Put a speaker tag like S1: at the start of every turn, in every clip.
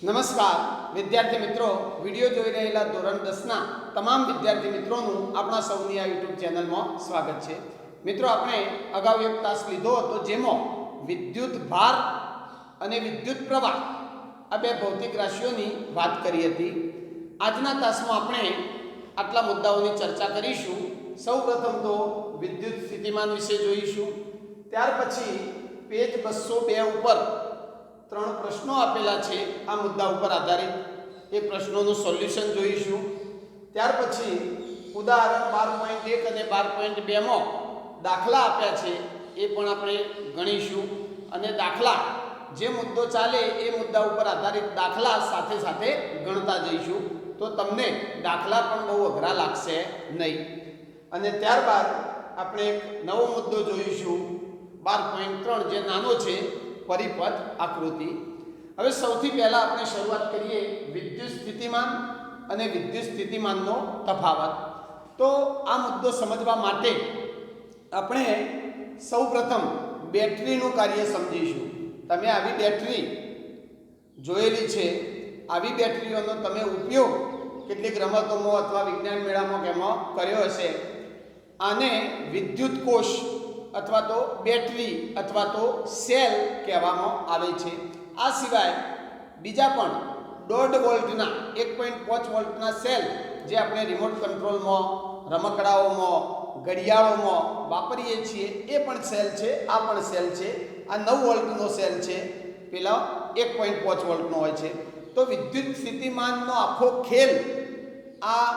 S1: નમસ્કાર વિદ્યાર્થી મિત્રો, વિડીયો જોઈ રહેલા ધોરણ 10ના તમામ વિદ્યાર્થી મિત્રોનું આપણા સૌની આ યુટ્યુબ ચેનલમાં સ્વાગત છે। મિત્રો, આપણે અગાઉ એક તાસ લીધો હતો જેમાં વિદ્યુત ભાર અને વિદ્યુત પ્રવાહ આ બે ભૌતિક રાશિઓની વાત કરી હતી। આજના તાસમાં આપણે આટલા મુદ્દાઓની ચર્ચા કરીશું। સૌપ્રથમ તો વિદ્યુત સ્થિતિમાન વિશે જોઈશું, ત્યાર પછી પેજ 202 ઉપર 3 પ્રશ્નો આપેલા છે આ મુદ્દા ઉપર આધારિત, એ પ્રશ્નોનું સોલ્યુશન જોઈશું। ત્યાર પછી ઉદાહરણ 12.1 અને 12.2 માં દાખલા આપ્યા છે એ પણ આપણે ગણીશું, અને દાખલા જે મુદ્દો ચાલે એ મુદ્દા ઉપર આધારિત દાખલા સાથે સાથે ગણતા જઈશું, તો તમને દાખલા પણ બહુ અઘરા લાગશે નહીં। અને ત્યારબાદ આપણે એક નવો મુદ્દો જોઈશું 12.3 જે નાનો છે, પરિપથ આકૃતિ। હવે સૌથી પહેલા આપણે શરૂઆત કરીએ વિદ્યુત સ્થિતિમાન અને વિદ્યુત સ્થિતિમાનનો તફાવત। તો આ મુદ્દો સમજવા માટે આપણે સૌપ્રથમ બેટરીનું કાર્ય સમજીશું। તમે આવી બેટરી જોયેલી છે, આવી બેટરીઓનો તમે ઉપયોગ કેટલીક રમતોમાં અથવા વિજ્ઞાન મેળામાં કેમાં કર્યો હશે। આને વિદ્યુત કોષ અથવા તો બેટરી અથવા તો સેલ કહેવામાં આવે છે। આ સિવાય બીજા પણ 1.5 વોલ્ટના 1.5 વોલ્ટના સેલ જે આપણે રિમોટ કંટ્રોલમાં, રમકડાઓમાં, ઘડિયાળોમાં વાપરીએ છીએ એ પણ સેલ છે, આ પણ સેલ છે। આ 9 વોલ્ટનો સેલ છે, પેલા 1.5 વોલ્ટનો હોય છે। તો વિદ્યુત સ્થિતિમાનનો આખો ખેલ આ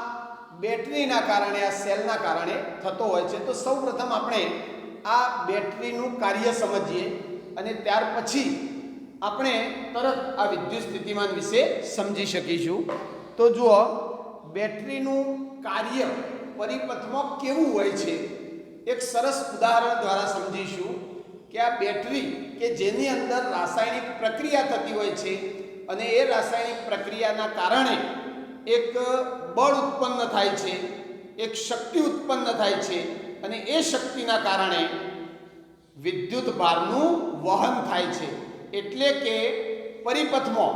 S1: બેટરીના કારણે, આ સેલના કારણે થતો હોય છે। તો સૌપ્રથમ આપણે આ બેટરીનું કાર્ય સમજીએ અને ત્યાર પછી આપણે તરત આ વિદ્યુત સ્થિતિમાન વિશે સમજી શકીશું। તો જુઓ, બેટરીનું કાર્ય પરિપથમાં કેવું હોય છે એક સરસ ઉદાહરણ દ્વારા સમજીશું કે આ બેટરી કે જેની અંદર રાસાયણિક પ્રક્રિયા થતી હોય છે અને એ રાસાયણિક પ્રક્રિયાના કારણે એક બળ ઉત્પન્ન થાય છે, એક શક્તિ ઉત્પન્ન થાય છે, અને એ શક્તિના કારણે વિદ્યુત ભારનું વહન થાય છે, એટલે કે પરિપથમાં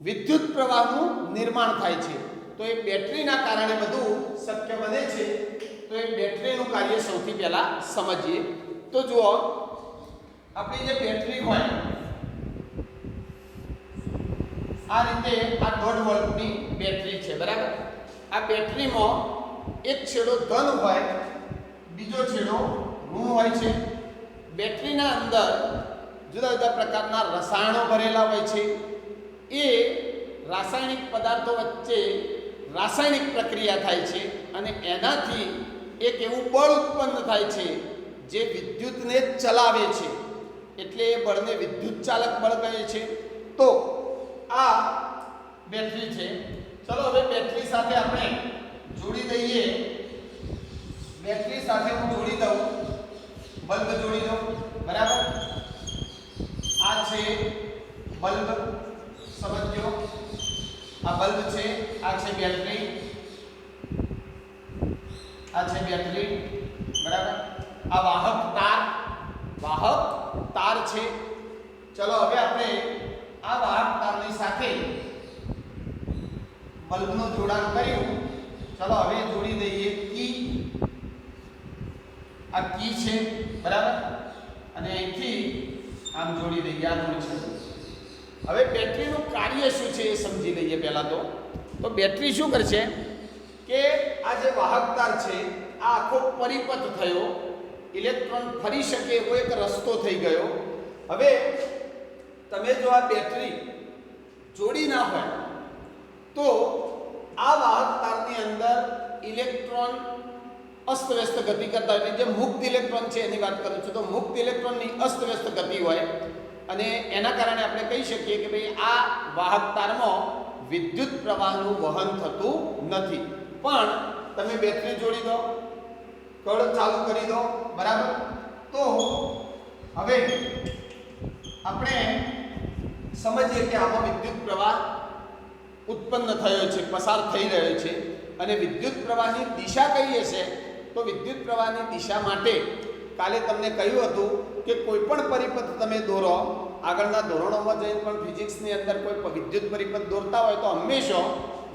S1: વિદ્યુત પ્રવાહનું નિર્માણ થાય છે। તો એ બેટરીના કારણે બધું શક્ય બને છે। તો એ બેટરીનું કાર્ય સૌથી પહેલા સમજીએ। તો જુઓ, આપણી જે બેટરી હોય આ રીતે, આ 1.5 વોલ્ટની બેટરી છે, બરાબર। આ બેટરીમાં એક છેડો ધન હોય, બીજો છેડો ઋણ હોય છે। બેટરીના અંદર જુદા જુદા પ્રકારના રસાયણો ભરેલા હોય છે। એ રાસાયણિક પદાર્થો વચ્ચે રાસાયણિક પ્રક્રિયા થાય છે અને એનાથી એક એવું બળ ઉત્પન્ન થાય છે જે વિદ્યુતને ચલાવે છે, એટલે એ બળને વિદ્યુત ચાલક બળ કહે છે। તો આ બેટરી છે। ચલો હવે બેટરી સાથે આપણે જોડી દઈએ, બેટરી સાથે હું જોડી દઉં, બલ્બ જોડી દઉં, બરાબર। આ છે બલ્બ, સમજો, આ બલ્બ છે, આ છે બેટરી, આ છે બેટરી, બરાબર। આ વાહક તાર છે। ચલો હવે આપણે આ વાહક તારની સાથે બલ્બનું જોડાણ કર્યું। ચલો હવે જોડી દઈએ કી, આ કી છે, બરાબર, અને અહીંથી આમ જોડી દઈએ, આ ઋણ છે। હવે બેટરીનું કાર્ય શું છે એ સમજી લઈએ પહેલા તો બેટરી શું કરશે કે આ જે વાહક તાર છે આ આખો પરિપથ થયો, ઇલેક્ટ્રોન ફરી શકે એવો એક રસ્તો થઈ ગયો। હવે તમે જો આ બેટરી જોડી ના હોય તો આ વાહક તારની અંદર ઇલેક્ટ્રોન અસ્તવ્યસ્ત ગતિ કરતા હોય, જે મુક્ત ઇલેક્ટ્રોન છે એની વાત કરું છું, તો મુક્ત ઇલેક્ટ્રોનની અસ્તવ્યસ્ત ગતિ હોય અને એના કારણે આપણે કહી શકીએ કે ભાઈ આ વાહક તારમાં વિદ્યુત પ્રવાહનું વહન થતું નથી। પણ તમે બેટરી જોડી દો, કળ ચાલુ કરી દો, બરાબર। તો હવે આપણે સમજીએ કે આમાં વિદ્યુત પ્રવાહ ઉત્પન્ન થયો છે, પસાર થઈ રહ્યો છે, અને વિદ્યુત પ્રવાહની દિશા કઈ હશે? તો વિદ્યુત પ્રવાહની દિશા માટે કાલે તમને કહ્યું હતું કે કોઈ પણ પરિપથ તમે દોરો આગળના ધોરણોમાં જઈને પણ ફિઝિક્સની અંદર કોઈ વિદ્યુત પરિપથ દોરતા હોય તો હંમેશા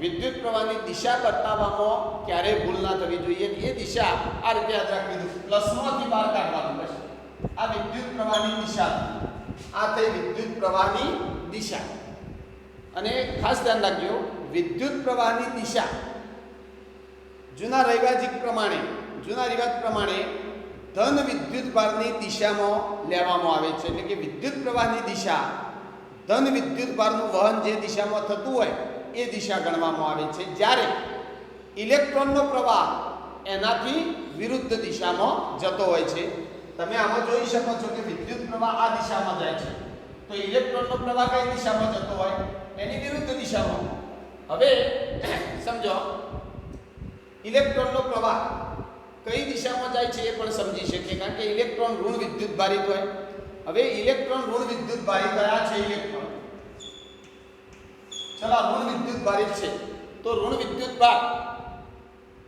S1: વિદ્યુત પ્રવાહની દિશા બતાવવામાં ક્યારેય ભૂલ ના થવી જોઈએ. એ દિશા આ રીતે યાદ રાખવી જોઈએ, પ્લસમાંથી બહાર કાઢવાનું બસ. આ વિદ્યુત પ્રવાહની દિશા, આ થઈ વિદ્યુત પ્રવાહની દિશા. અને ખાસ ધ્યાન રાખજો, વિદ્યુત પ્રવાહની દિશા જૂના રિવાજ પ્રમાણે ધન વિદ્યુત ભારની દિશામાં લેવામાં આવે છે. એટલે કે વિદ્યુત પ્રવાહની દિશા ધન વિદ્યુત ભારનું વહન જે દિશામાં થતું હોય એ દિશા ગણવામાં આવે છે, જ્યારે ઇલેક્ટ્રોનનો પ્રવાહ એનાથી વિરુદ્ધ દિશામાં જતો હોય છે. તમે આમાં જોઈ શકો છો કે વિદ્યુત પ્રવાહ આ દિશામાં જાય છે, તો ઇલેક્ટ્રોનનો પ્રવાહ કઈ દિશામાં જતો હોય? એની વિરુદ્ધ દિશામાં. હવે સમજો, ઇલેક્ટ્રોનનો પ્રવાહ કઈ દિશામાં જાય છે એ પણ સમજી શકીએ, કારણ કે ઇલેક્ટ્રોન ઋણ વિદ્યુત ભારિત હોય. હવે ઇલેક્ટ્રોન ઋણ વિદ્યુત ભારિત કયા છે? ઇલેક્ટ્રોન ચલો ઋણ વિદ્યુત ભારિત છે, તો ઋણ વિદ્યુત ભાર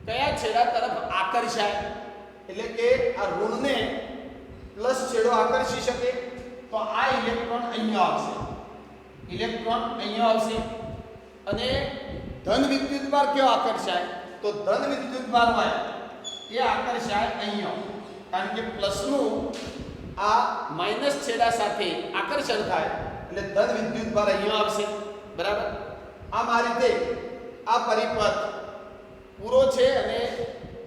S1: કયા છેડા તરફ આકર્ષાય? એટલે કે આ ઋણને પ્લસ છેડો આકર્ષી શકે, તો આ ઇલેક્ટ્રોન અહીંયા આવશે, અને ધન વિદ્યુત ભાર કયો આકર્ષાય? તો ધન વિદ્યુત ભાર હોય એ આકર્ષાય અહીંયા, કારણ કે પ્લસનું આ માઇનસ છેડા સાથે આકર્ષણ થાય એટલે ધન વિદ્યુત ભાર અહીંયા આવશે. બરાબર. આમ આ રીતે આ પરિપથ પૂરો છે અને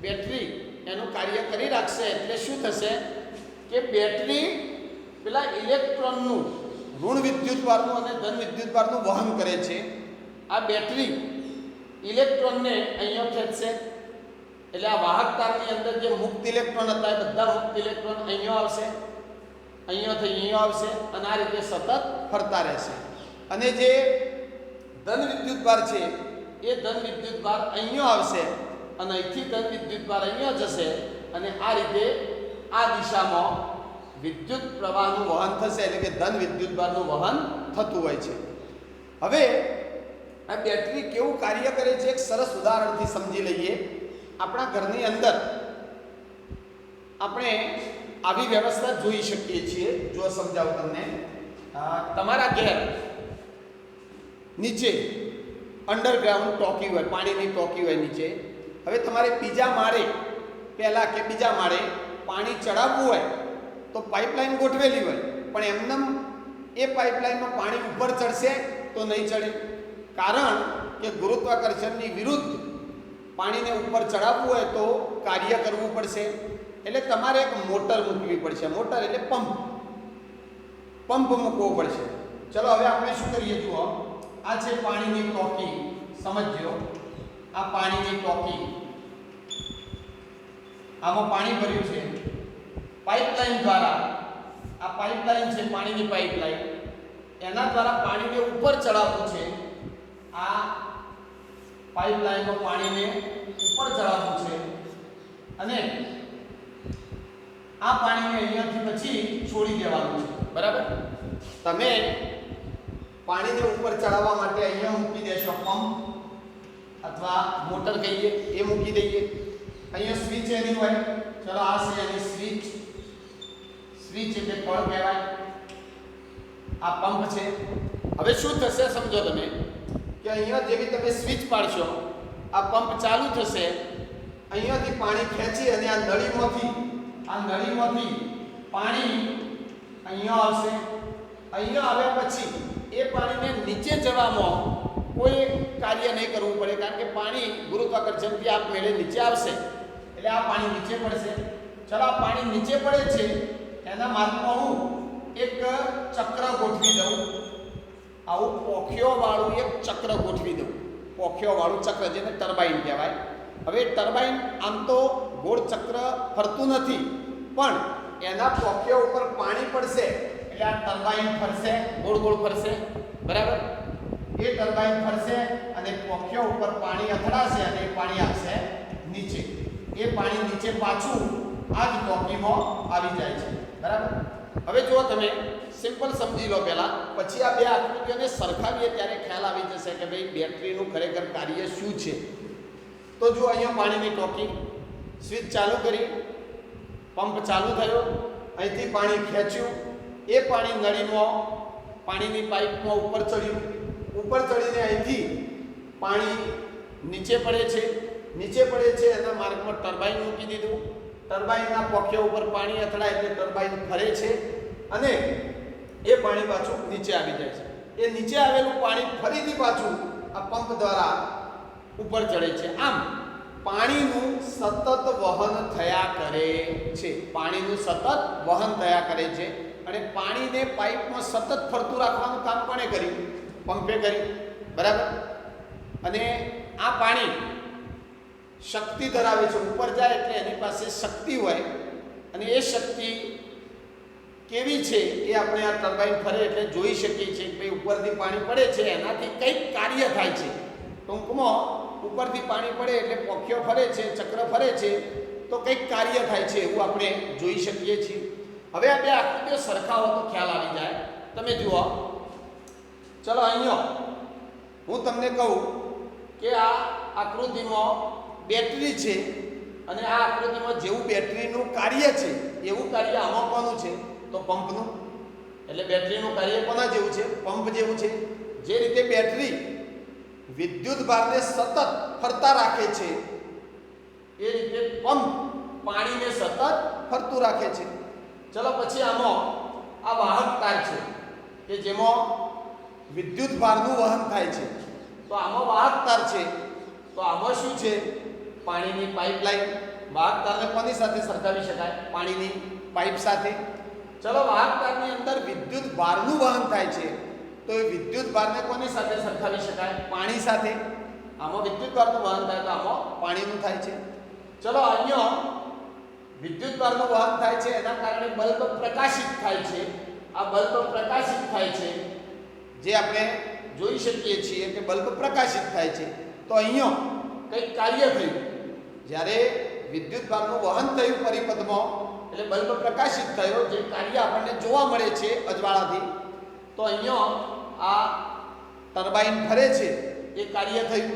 S1: બેટરી એનું કાર્ય કરી રાખશે. એટલે શું થશે કે બેટરી પેલા ઇલેક્ટ્રોનનું ઋણ વિદ્યુત ભારનું અને ધન વિદ્યુત ભારનું વહન કરે છે. આ બેટરી ઇલેક્ટ્રોનને અહીંયા ખેંચશે, એટલે આ વાહક તારની અંદર જે મુક્ત ઇલેક્ટ્રોન હતા એ બધા મુક્ત ઇલેક્ટ્રોન અહીંયા આવશે, અહીંયાથી અહીંયા આવશે, અને આ રીતે સતત ફરતા રહેશે. અને જે ધન વિદ્યુત ભાર છે એ ધન વિદ્યુત ભાર અહીંયા આવશે, અને અહીંથી ધન વિદ્યુત ભાર અહીંયા જશે, અને આ રીતે આ દિશામાં વિદ્યુત પ્રવાહનું વહન થશે, એટલે કે ધન વિદ્યુત ભારનું વહન થતું હોય છે. હવે આ બેટરી કેવું કાર્ય કરે છે એક સરસ ઉદાહરણથી સમજી લઈએ. આપણા ઘરની અંદર આપણે આવી વ્યવસ્થા જોઈ શકીએ છીએ. જો સમજાવું તમને, તમારા ઘેર નીચે અંડરગ્રાઉન્ડ ટોકી હોય, પાણીની ટોકી હોય નીચે. હવે તમારે બીજા માળે પહેલા કે બીજા માળે પાણી ચડાવવું હોય તો પાઇપલાઇન ગોઠવેલી હોય, પણ એમનેમ એ પાઇપલાઇનમાં પાણી ઉપર ચડશે તો નહીં ચડે, કારણ કે ગુરુત્વાકર્ષણની વિરુદ્ધ પાણીને ઉપર ચડાવવું હોય તો કાર્ય કરવું પડશે. એટલે તમારે એક મોટર મૂકવી પડશે. મોટર એટલે પંપ મૂકવો પડશે. ચલો હવે આપણે શું કરીએ? જુઓ, આ છે પાણીની ટોકી. સમજો, આ પાણીની ટોકી, આમાં પાણી ભર્યું છે. પાઇપલાઇન દ્વારા, આ પાઇપલાઇન છે પાણીની પાઇપલાઇન, એના દ્વારા પાણીને ઉપર ચડાવવું છે. આ પાઇપલાઇનમાં પાણીને ઉપર ચડાવવું છે, અને આ પાણીને અહીંયાથી પછી છોડી દેવાનું છે. બરાબર. તમે પાણીને ઉપર ચડાવવા માટે અહીંયા મૂકી દેશો પંપ અથવા મોટર કહીએ એ મૂકી દઈએ. અહીંયા સ્વિચ એની હોય. ચલો આ છે એની સ્વિચ. સ્વિચ એટલે કળ કહેવાય. આ પંપ છે. હવે શું થશે સમજો તમે, કે અહીંયા જેવી તમે સ્વિચ પાડશો આ પંપ ચાલુ થશે, અહીંયાથી પાણી ખેંચી અને આ નળીમાંથી પાણી અહીંયા આવશે. અહીંયા આવ્યા પછી એ પાણીને નીચે જવામાં કોઈ કાર્ય નહીં કરવું પડે, કારણ કે પાણી ગુરુત્વાકર્ષણથી આપમેળે નીચે આવશે, એટલે આ પાણી નીચે પડશે. ચલો આ પાણી નીચે પડે છે, એના માર્ગમાં હું એક ચક્ર ગોઠવી દઉં. આવું પોખિયોવાળું એક ચક્ર ગોઠવી દઉં. પોખિયોવાળું ચક્ર, જેને ટર્બાઇન કહેવાય. હવે ટર્બાઇન આમ તો ગોળ ચક્ર ફરતું નથી, પણ એના પોખિયા ઉપર પાણી પડશે એટલે આ ટર્બાઇન ફરશે, ગોળ ગોળ ફરશે. બરાબર. એ ટર્બાઇન ફરશે અને પોખિયા ઉપર પાણી અથડાશે અને એ પાણી આવશે નીચે. એ પાણી નીચે પાછું આ જ ટોકીમાં આવી જાય છે. બરાબર. હવે જો તમે સિમ્પલ સમજી લો પહેલાં, પછી આ બે આકૃતિઓને સરખાવીએ ત્યારે ખ્યાલ આવી જશે કે ભાઈ બેટરીનું ખરેખર કાર્ય શું છે. તો જો અહીંયા પાણીની ટોકી, સ્વિચ ચાલુ કરી, પંપ ચાલુ થયો, અહીંથી પાણી ખેંચ્યું, એ પાણી નળીમાં પાણીની પાઇપમાં ઉપર ચડ્યું, ઉપર ચડીને અહીંથી પાણી નીચે પડે છે, નીચે પડે છે એના માર્ગમાં ટર્બાઇન મૂકી દીધું, ટર્બાઇનના પોખિયા ઉપર પાણી અથડાય એટલે ટર્બાઇન ફરે છે અને એ પાણી પાછું નીચે આવી જાય છે. એ નીચે આવેલું પાણી ફરીથી પાછું આ પંપ દ્વારા ઉપર ચડે છે. આમ પાણીનું સતત વહન થયા કરે છે, પાણીનું સતત વહન થયા કરે છે અને પાણીને પાઇપમાં સતત ફરતું રાખવાનું કામ કોણે કર્યું? પંપે કર્યું, બરાબર. અને આ પાણી શક્તિ ધરાવે છે, ઉપર જાય એટલે એની પાસે શક્તિ હોય અને એ શક્તિ કેવી છે એ આપણે આ ટર્બાઇન ફરે એટલે જોઈ શકીએ છીએ કે ભાઈ ઉપરથી પાણી પડે છે એનાથી કંઈક કાર્ય થાય છે. ટૂંકમાં ઉપરથી પાણી પડે એટલે પોખિયો ફરે છે, ચક્ર ફરે છે તો કંઈક કાર્ય થાય છે એવું આપણે જોઈ શકીએ છીએ. હવે આ બે આકૃતિઓ સરખાવો તો ખ્યાલ આવી જાય. તમે જુઓ, ચલો અહીંયા હું તમને કહું કે આ આકૃતિમાં બેટરી છે અને આ આકૃતિમાં જેવું બેટરીનું કાર્ય છે એવું કાર્ય આમાં કોનું છે? તો પંપનું. એટલે બેટરીનું કાર્ય કોના જેવું છે? પંપ જેવું છે. જે રીતે બેટરી વિદ્યુત ભારને સતત ફરતા રાખે છે એ રીતે પંપ પાણીને સતત ફરતું રાખે છે. ચલો પછી આમાં આ વાહક તાર છે કે જેમાં વિદ્યુત ભારનું વહન થાય છે. તો આમાં વાહક તાર છે, તો આમાં શું છે? પાણીની પાઇપલાઇન. વાહક તારને કોની સાથે સરખાવી શકાય? પાણીની પાઇપ સાથે. ચલો વાહક તારની અંદર વિદ્યુત ભારનું વહન થાય છે તો એ વિદ્યુત ભારને કોની સાથે સરખાવી શકાય? પાણી સાથે. આમાં વિદ્યુત ભારનું વહન થાય તો આમાં પાણીનું થાય છે. ચલો અહીંયા વિદ્યુત ભારનું વહન થાય છે એના કારણે બલ્બ પ્રકાશિત થાય છે. આ બલ્બ પ્રકાશિત થાય છે જે આપણે જોઈ શકીએ છીએ કે બલ્બ પ્રકાશિત થાય છે. તો અહીંયા કંઈક કાર્ય થયું. જ્યારે વિદ્યુત ભારનું વહન થયું પરિપથમાં એટલે બલ્બ પ્રકાશિત થયો, જે કાર્ય આપણને જોવા મળે છે અજવાળાથી. તો અહીંયા આ ટર્બાઇન ફરે છે એ કાર્ય થયું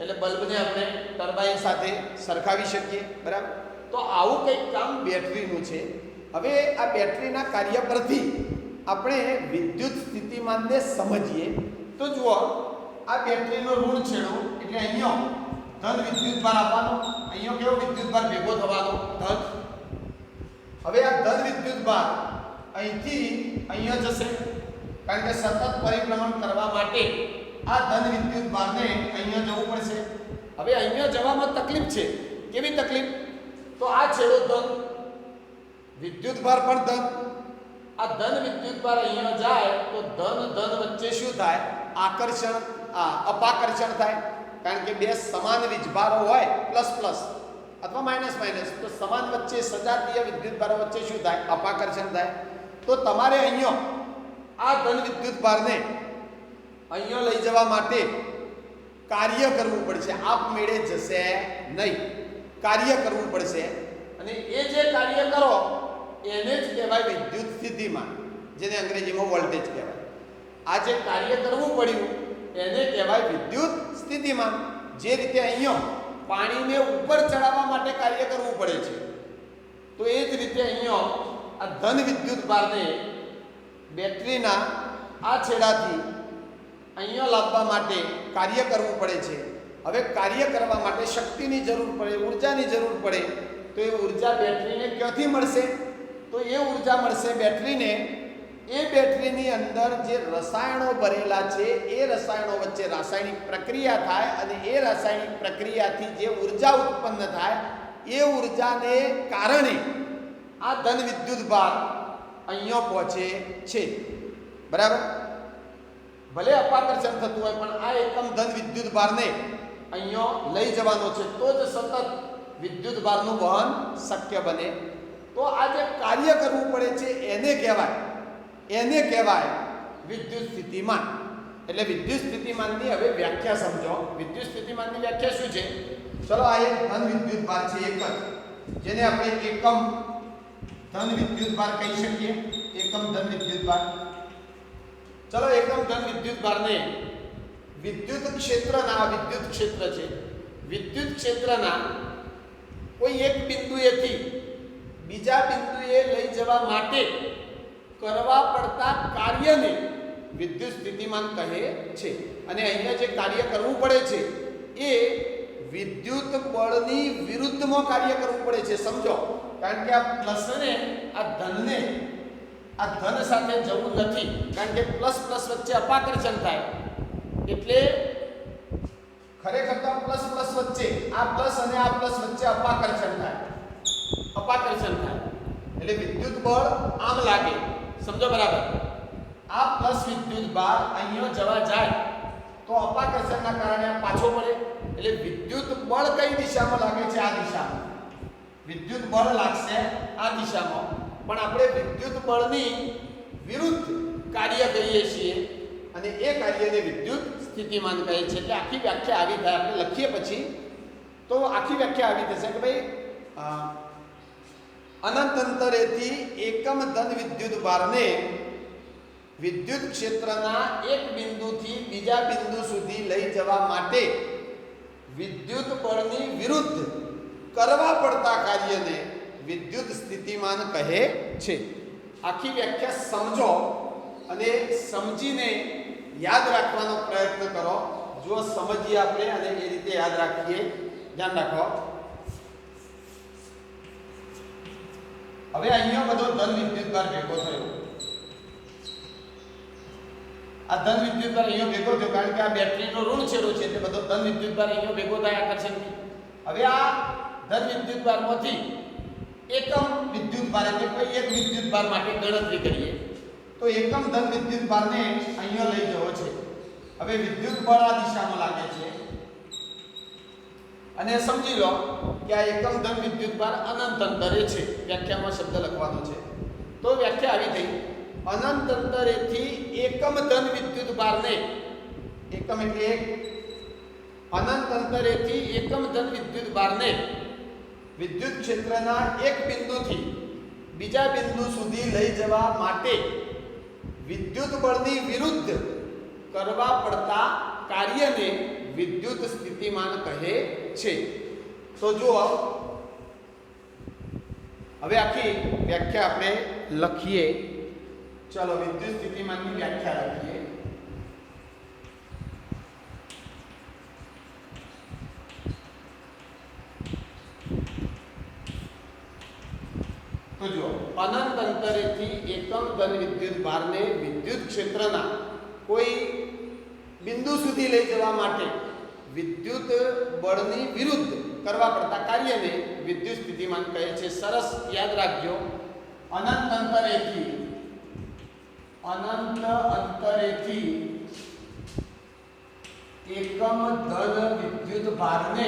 S1: એટલે બલ્બને આપણે ટર્બાઇન સાથે સરખાવી શકીએ, બરાબર. તો આવું કંઈક કામ બેટરીનું છે. હવે આ બેટરીના કાર્ય પરથી આપણે વિદ્યુત સ્થિતિમાનને સમજીએ તો જુઓ, આ બેટરીનો ઋણ છેડો એટલે અહીંયા ધન વિદ્યુત ભાર આપવાનો, અહીંયા કેવો વિદ્યુત ભાર ભેગો થવાનો? ધન. હવે આ ધન વિદ્યુત ભાર અહીંથી અહીંયા જશે કારણ કે સતત પરિભ્રમણ કરવા માટે આ ધન વિદ્યુત ભારને અહીંયા જવું પડશે. હવે અહીંયા જવામાં તકલીફ છે. કેવી તકલીફ? તો આ છેડો ધન, વિદ્યુત ભાર પણ ધન. આ ધન વિદ્યુત ભાર અહીંયા જાય તો ધન ધન વચ્ચે શું થાય? આકર્ષણ, અપાકર્ષણ થાય. કારણ કે બે સમાન વીજભારો હોય પ્લસ પ્લસ અથવા માઇનસ માઇનસ તો સમાન વચ્ચે સજાતીય વિદ્યુત ભારો વચ્ચે શું થાય? અપાકર્ષણ થાય. તો તમારે અહીંયા આ ધન વિદ્યુત ભારને અહીંયા લઈ જવા માટે કાર્ય કરવું પડશે. આપમેળે જશે નહીં, કાર્ય કરવું પડશે. અને એ જે કાર્ય કરો એને જ કહેવાય વિદ્યુત સ્થિતિમાન, જેને અંગ્રેજીમાં વોલ્ટેજ કહેવાય. આ જે કાર્ય કરવું પડ્યું એને કહેવાય વિદ્યુત સ્થિતિમાન. જે રીતે અહીંયા પાણીને ઉપર ચડાવવા માટે કાર્ય કરવું પડે છે તો એ જ રીતે અહીંયા આ ધન વિદ્યુત ભારને બેટરીના આ છેડાથી અહીંયા લાવવા માટે કાર્ય કરવું પડે છે. હવે કાર્ય કરવા માટે શક્તિની જરૂર પડે, ઉર્જાની જરૂર પડે. તો એ ઉર્જા બેટરીને ક્યાંથી મળશે? તો એ ઉર્જા મળશે બેટરીને એ બેટરીની અંદર જે રસાયણો ભરેલા છે એ રસાયણો વચ્ચે રાસાયણિક પ્રક્રિયા થાય અને એ રાસાયણિક પ્રક્રિયાથી જે ઉર્જા ઉત્પન્ન થાય એ ઉર્જાને કારણે આ ધન વિદ્યુત ભાર અહીંયા પહોંચે છે, બરાબર. ભલે અપાકર્ષણ થતું હોય પણ આ એકમ ધન વિદ્યુત ભારને અહીંયા લઈ જવાનો છે તો જ સતત વિદ્યુત ભારનું વહન શક્ય બને. તો આ જે કાર્ય કરવું પડે છે એને કહેવાય વિદ્યુત સ્થિતિમાન. એટલે વિદ્યુત સ્થિતિમાનની હવે વ્યાખ્યા સમજો. વિદ્યુત સ્થિતિમાનની વ્યાખ્યા શું છે? ચલો આ એક ધન વિદ્યુત ભાર છે એક જ, જેને આપણે એકમ ધન વિદ્યુત ભાર કહી શકીએ. એકમ ધન વિદ્યુત ભાર. ચલો એકમ ધન વિદ્યુત ભારને વિદ્યુત ક્ષેત્રના, વિદ્યુત ક્ષેત્ર છે, વિદ્યુત ક્ષેત્રના કોઈ એક બિંદુએથી બીજા બિંદુએ લઈ જવા માટે કરવા પડતા કાર્યને વિદ્યુત સ્થિતિમાન કહે છે. અને અહીંયા જે કાર્ય કરવું પડે છે એ વિદ્યુત બળની વિરુદ્ધમાં કાર્ય કરવું પડે છે. સમજો, કારણ કે આ પ્લસને આ ધનને આ ધન સાથે જવું નથી, કારણ કે પ્લસ પ્લસ વચ્ચે અપાકર્ષણ થાય. એટલે ખરેખર તો પ્લસ પ્લસ વચ્ચે આ પ્લસ અને આ પ્લસ વચ્ચે અપાકર્ષણ થાય. એટલે વિદ્યુત બળ આમ લાગે. સમજો બરાબર? આ પ્લસ વિદ્યુત બાર અહીંયા જવા જાય તો અપાકર્ષણના કારણે આ પાછો પડે. એટલે વિદ્યુત બળ કઈ દિશામાં લાગે છે? આ દિશામાં. વિદ્યુત બળ લાગશે આ દિશામાં, પણ આપણે વિદ્યુત બળની વિરુદ્ધ કાર્ય કરીએ છીએ અને એ કાર્યને વિદ્યુત સ્થિતિમાન કહે છે. એટલે આખી વ્યાખ્યા આવી થાય. આપણે લખીએ પછી તો આખી વ્યાખ્યા આવી થશે કે ભાઈ અનંત અંતરેથી એકમ ધન વિદ્યુત ભારને વિદ્યુત ક્ષેત્રના એક બિંદુથી બીજા બિંદુ સુધી લઈ જવા માટે વિદ્યુત બળની વિરુદ્ધ કરવા પડતા કાર્યને વિદ્યુત સ્થિતિમાન કહે છે. આખી વ્યાખ્યા સમજો અને સમજીને યાદ રાખવાનો પ્રયત્ન કરો. જો સમજીએ આપણે અને એ રીતે યાદ રાખીએ. ધ્યાન રાખો. હવે અહીંયા બધો ધન વિદ્યુત ભાર ભેગો થયો. આ ધન વિદ્યુત ભાર અહીંયા ભેગો થયો કારણ કે આ બેટરીનો ઋણ છેડો છે એટલે બધો ધન વિદ્યુત ભાર અહીંયા ભેગો થાય આકર્ષણથી. હવે આ ધન વિદ્યુત ભારમાંથી એકમ વિદ્યુત ભાર એટલે કોઈ એક વિદ્યુત ભાર માટે ગણતરી કરીએ તો એકમ ધન વિદ્યુત ભારને અહીંયા લઈ જવો છે. હવે વિદ્યુત બળ આ દિશામાં લાગે છે અને સમજી લો કે આ એકમ ધન વિદ્યુત ભાર અનંત અંતરે છે. વ્યાખ્યામાં શબ્દ લખવાનો છે તો વ્યાખ્યા આવી થઈ. અનંત અંતરેથી એકમ ધન વિદ્યુત ભારને, એકમ એટલે એક, અનંત અંતરેથી એકમ ધન વિદ્યુત ભારને વિદ્યુત ક્ષેત્રના એક બિંદુથી બીજા બિંદુ સુધી લઈ જવા માટે વિદ્યુત બળની વિરુદ્ધ કરવા પડતા કાર્યને વિદ્યુત સ્થિતિમાન કહે છે. તો જુઓ, હવે આખી વ્યાખ્યા આપણે લખીએ. ચલો વિદ્યુત સ્થિતિમાનની વ્યાખ્યા લખીએ. તો જો અનંત અંતરેથી એકમ ધન વિદ્યુત ભારને વિદ્યુત ક્ષેત્રના કોઈ બિંદુ સુધી લઈ જવા માટે વિદ્યુત બળની વિરુદ્ધ કરવા પડતા કાર્યને વિદ્યુત સ્થિતિમાન કહે છે. સરસ યાદ રાખજો. અનંત અંતરેથી એકમ ધન વિદ્યુત ભારને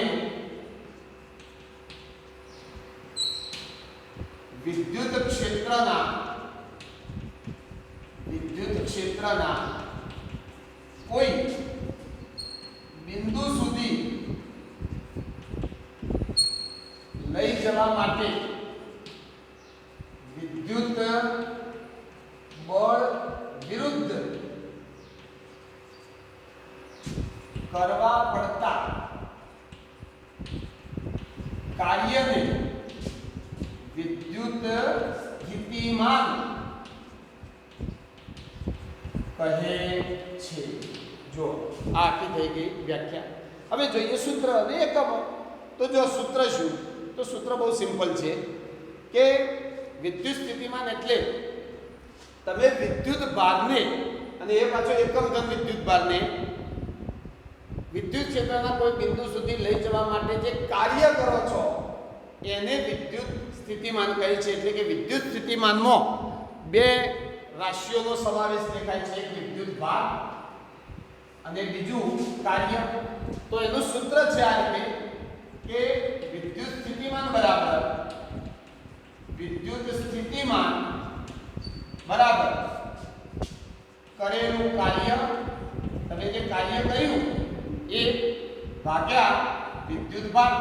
S1: વિદ્યુત ક્ષેત્રના કોઈ બિંદુ સુધી લઈ જવા માટે વિદ્યુત બળ વિરુદ્ધ કરવા પડતા કાર્યને વિદ્યુત સ્થિતિમાન કહે છે. જો આ આખી થઈ ગઈ વ્યાખ્યા. હવે જોઈએ સૂત્ર અને એકમો. તો જો સૂત્ર શું? તો સૂત્ર બહુ સિમ્પલ છે કે વિદ્યુત સ્થિતિમાન એટલે તમે વિદ્યુત ભારને અને એ પાછો એકમ ધન વિદ્યુત ભારને વિદ્યુત ક્ષેત્રના કોઈ બિંદુ સુધી લઈ જવા માટે જે કાર્ય કરો છો એને વિદ્યુત સ્થિતિમાન કહે છે. એટલે કે વિદ્યુત સ્થિતિમાનમાં બે રાશિઓનો સમાવેશ દેખાય છે. એક વિદ્યુત ભાર અને બીજું કાર્ય. તો એનું સૂત્ર છે આ રીતે કે વિદ્યુત સ્થિતિમાન બરાબર કરેલું કાર્ય, તમે જે કાર્ય કર્યું એ ભાગ્યા વિદ્યુત ભાર.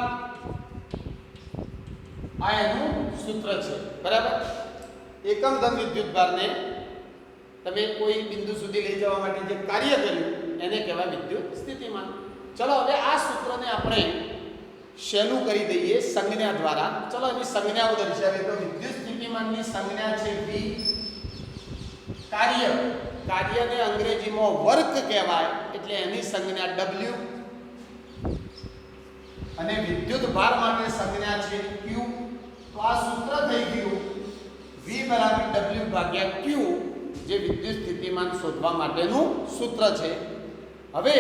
S1: આ એનું સૂત્ર છે. બરાબર? એકમ ધન વિદ્યુત ભારને તમે કોઈ બિંદુ સુધી લઈ જવા માટે જે કાર્ય કર્યું એને કહેવાય વિદ્યુત સ્થિતિમાન. ચલો હવે આ સૂત્રને આપણે શેનું કરી દઈએ? સંજ્ઞા દ્વારા. ચલો એની સંજ્ઞાઓ દર્શાવીએ. તો વિદ્યુત સ્થિતિમાનની સંજ્ઞા છે V, કાર્ય કાર્યને અંગ્રેજીમાં વર્ક કહેવાય એટલે એની સંજ્ઞા W, અને વિદ્યુત ભાર માટે સંજ્ઞા છે Q. તો આ સૂત્ર થઈ ગયું V બરાબર W ભાગ્યા Q, જે વિદ્યુત સ્થિતિમાન શોધવા માટેનું સૂત્ર છે. હવે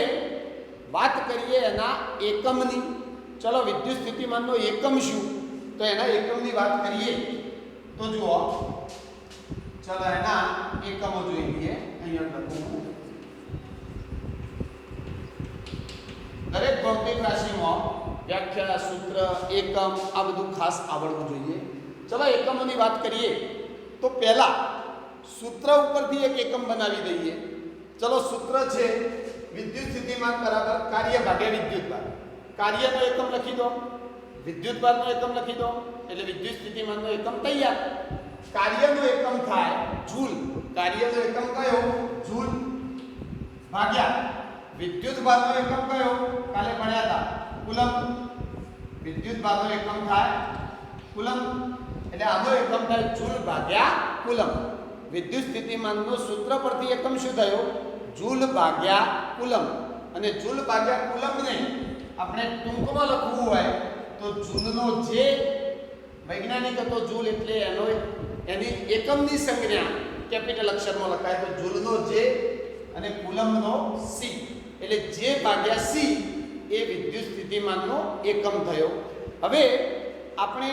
S1: વાત કરીએ એના એકમની. ચલો વિદ્યુત સ્થિતિમાનનો એકમ શું, તો એના એકમની વાત કરીએ તો જુઓ, ચલો એના એકમો જોઈ લઈએ. અહીંયા લખું, દરેક ભૌતિક રાશિમાં વ્યાખ્યા, સૂત્ર, એકમ આ બધું ખાસ આવડવું જોઈએ. ચલો એકમોની વાત કરીએ તો પહેલા સૂત્ર ઉપરથી એક એકમ બનાવી દઈએ. ચલો સૂત્ર છે વિદ્યુત સ્થિતિમાન બરાબર કાર્ય ભાગ્યા વિદ્યુત ભાર. કાર્યનો એકમ લખી દો, વિદ્યુત ભારનો એકમ લખી દો, એટલે વિદ્યુત સ્થિતિમાનનો એકમ તૈયાર. કાર્યનો એકમ થાય જૂલ. કાર્યનો એકમ કયો? જૂલ. ભાગ્યા વિદ્યુત ભારનો એકમ કયો? કાલે ભણ્યા હતા, કુલમ. વિદ્યુત ભારનો એકમ થાય કુલમ, એટલે આનો એકમ થાય જૂલ ભાગ્યા કુલમ. વિદ્યુત સ્થિતિમાનનો સૂત્ર પરથી એકમ શું થયો? જૂલ ભાગ્યા કુલમ. અને જૂલ ભાગ્યા કુલમને આપણે ટૂંકમાં લખવું હોય તો જૂલનો જે વૈજ્ઞાનિક હતો જૂલ, એટલે એની એકમની સંજ્ઞા કેપિટલ અક્ષરમાં લખાય તો જૂલનો જે અને કુલમનો સી, એટલે જે ભાગ્યા સી એ વિદ્યુત સ્થિતિમાનનો એકમ થયો. હવે આપણે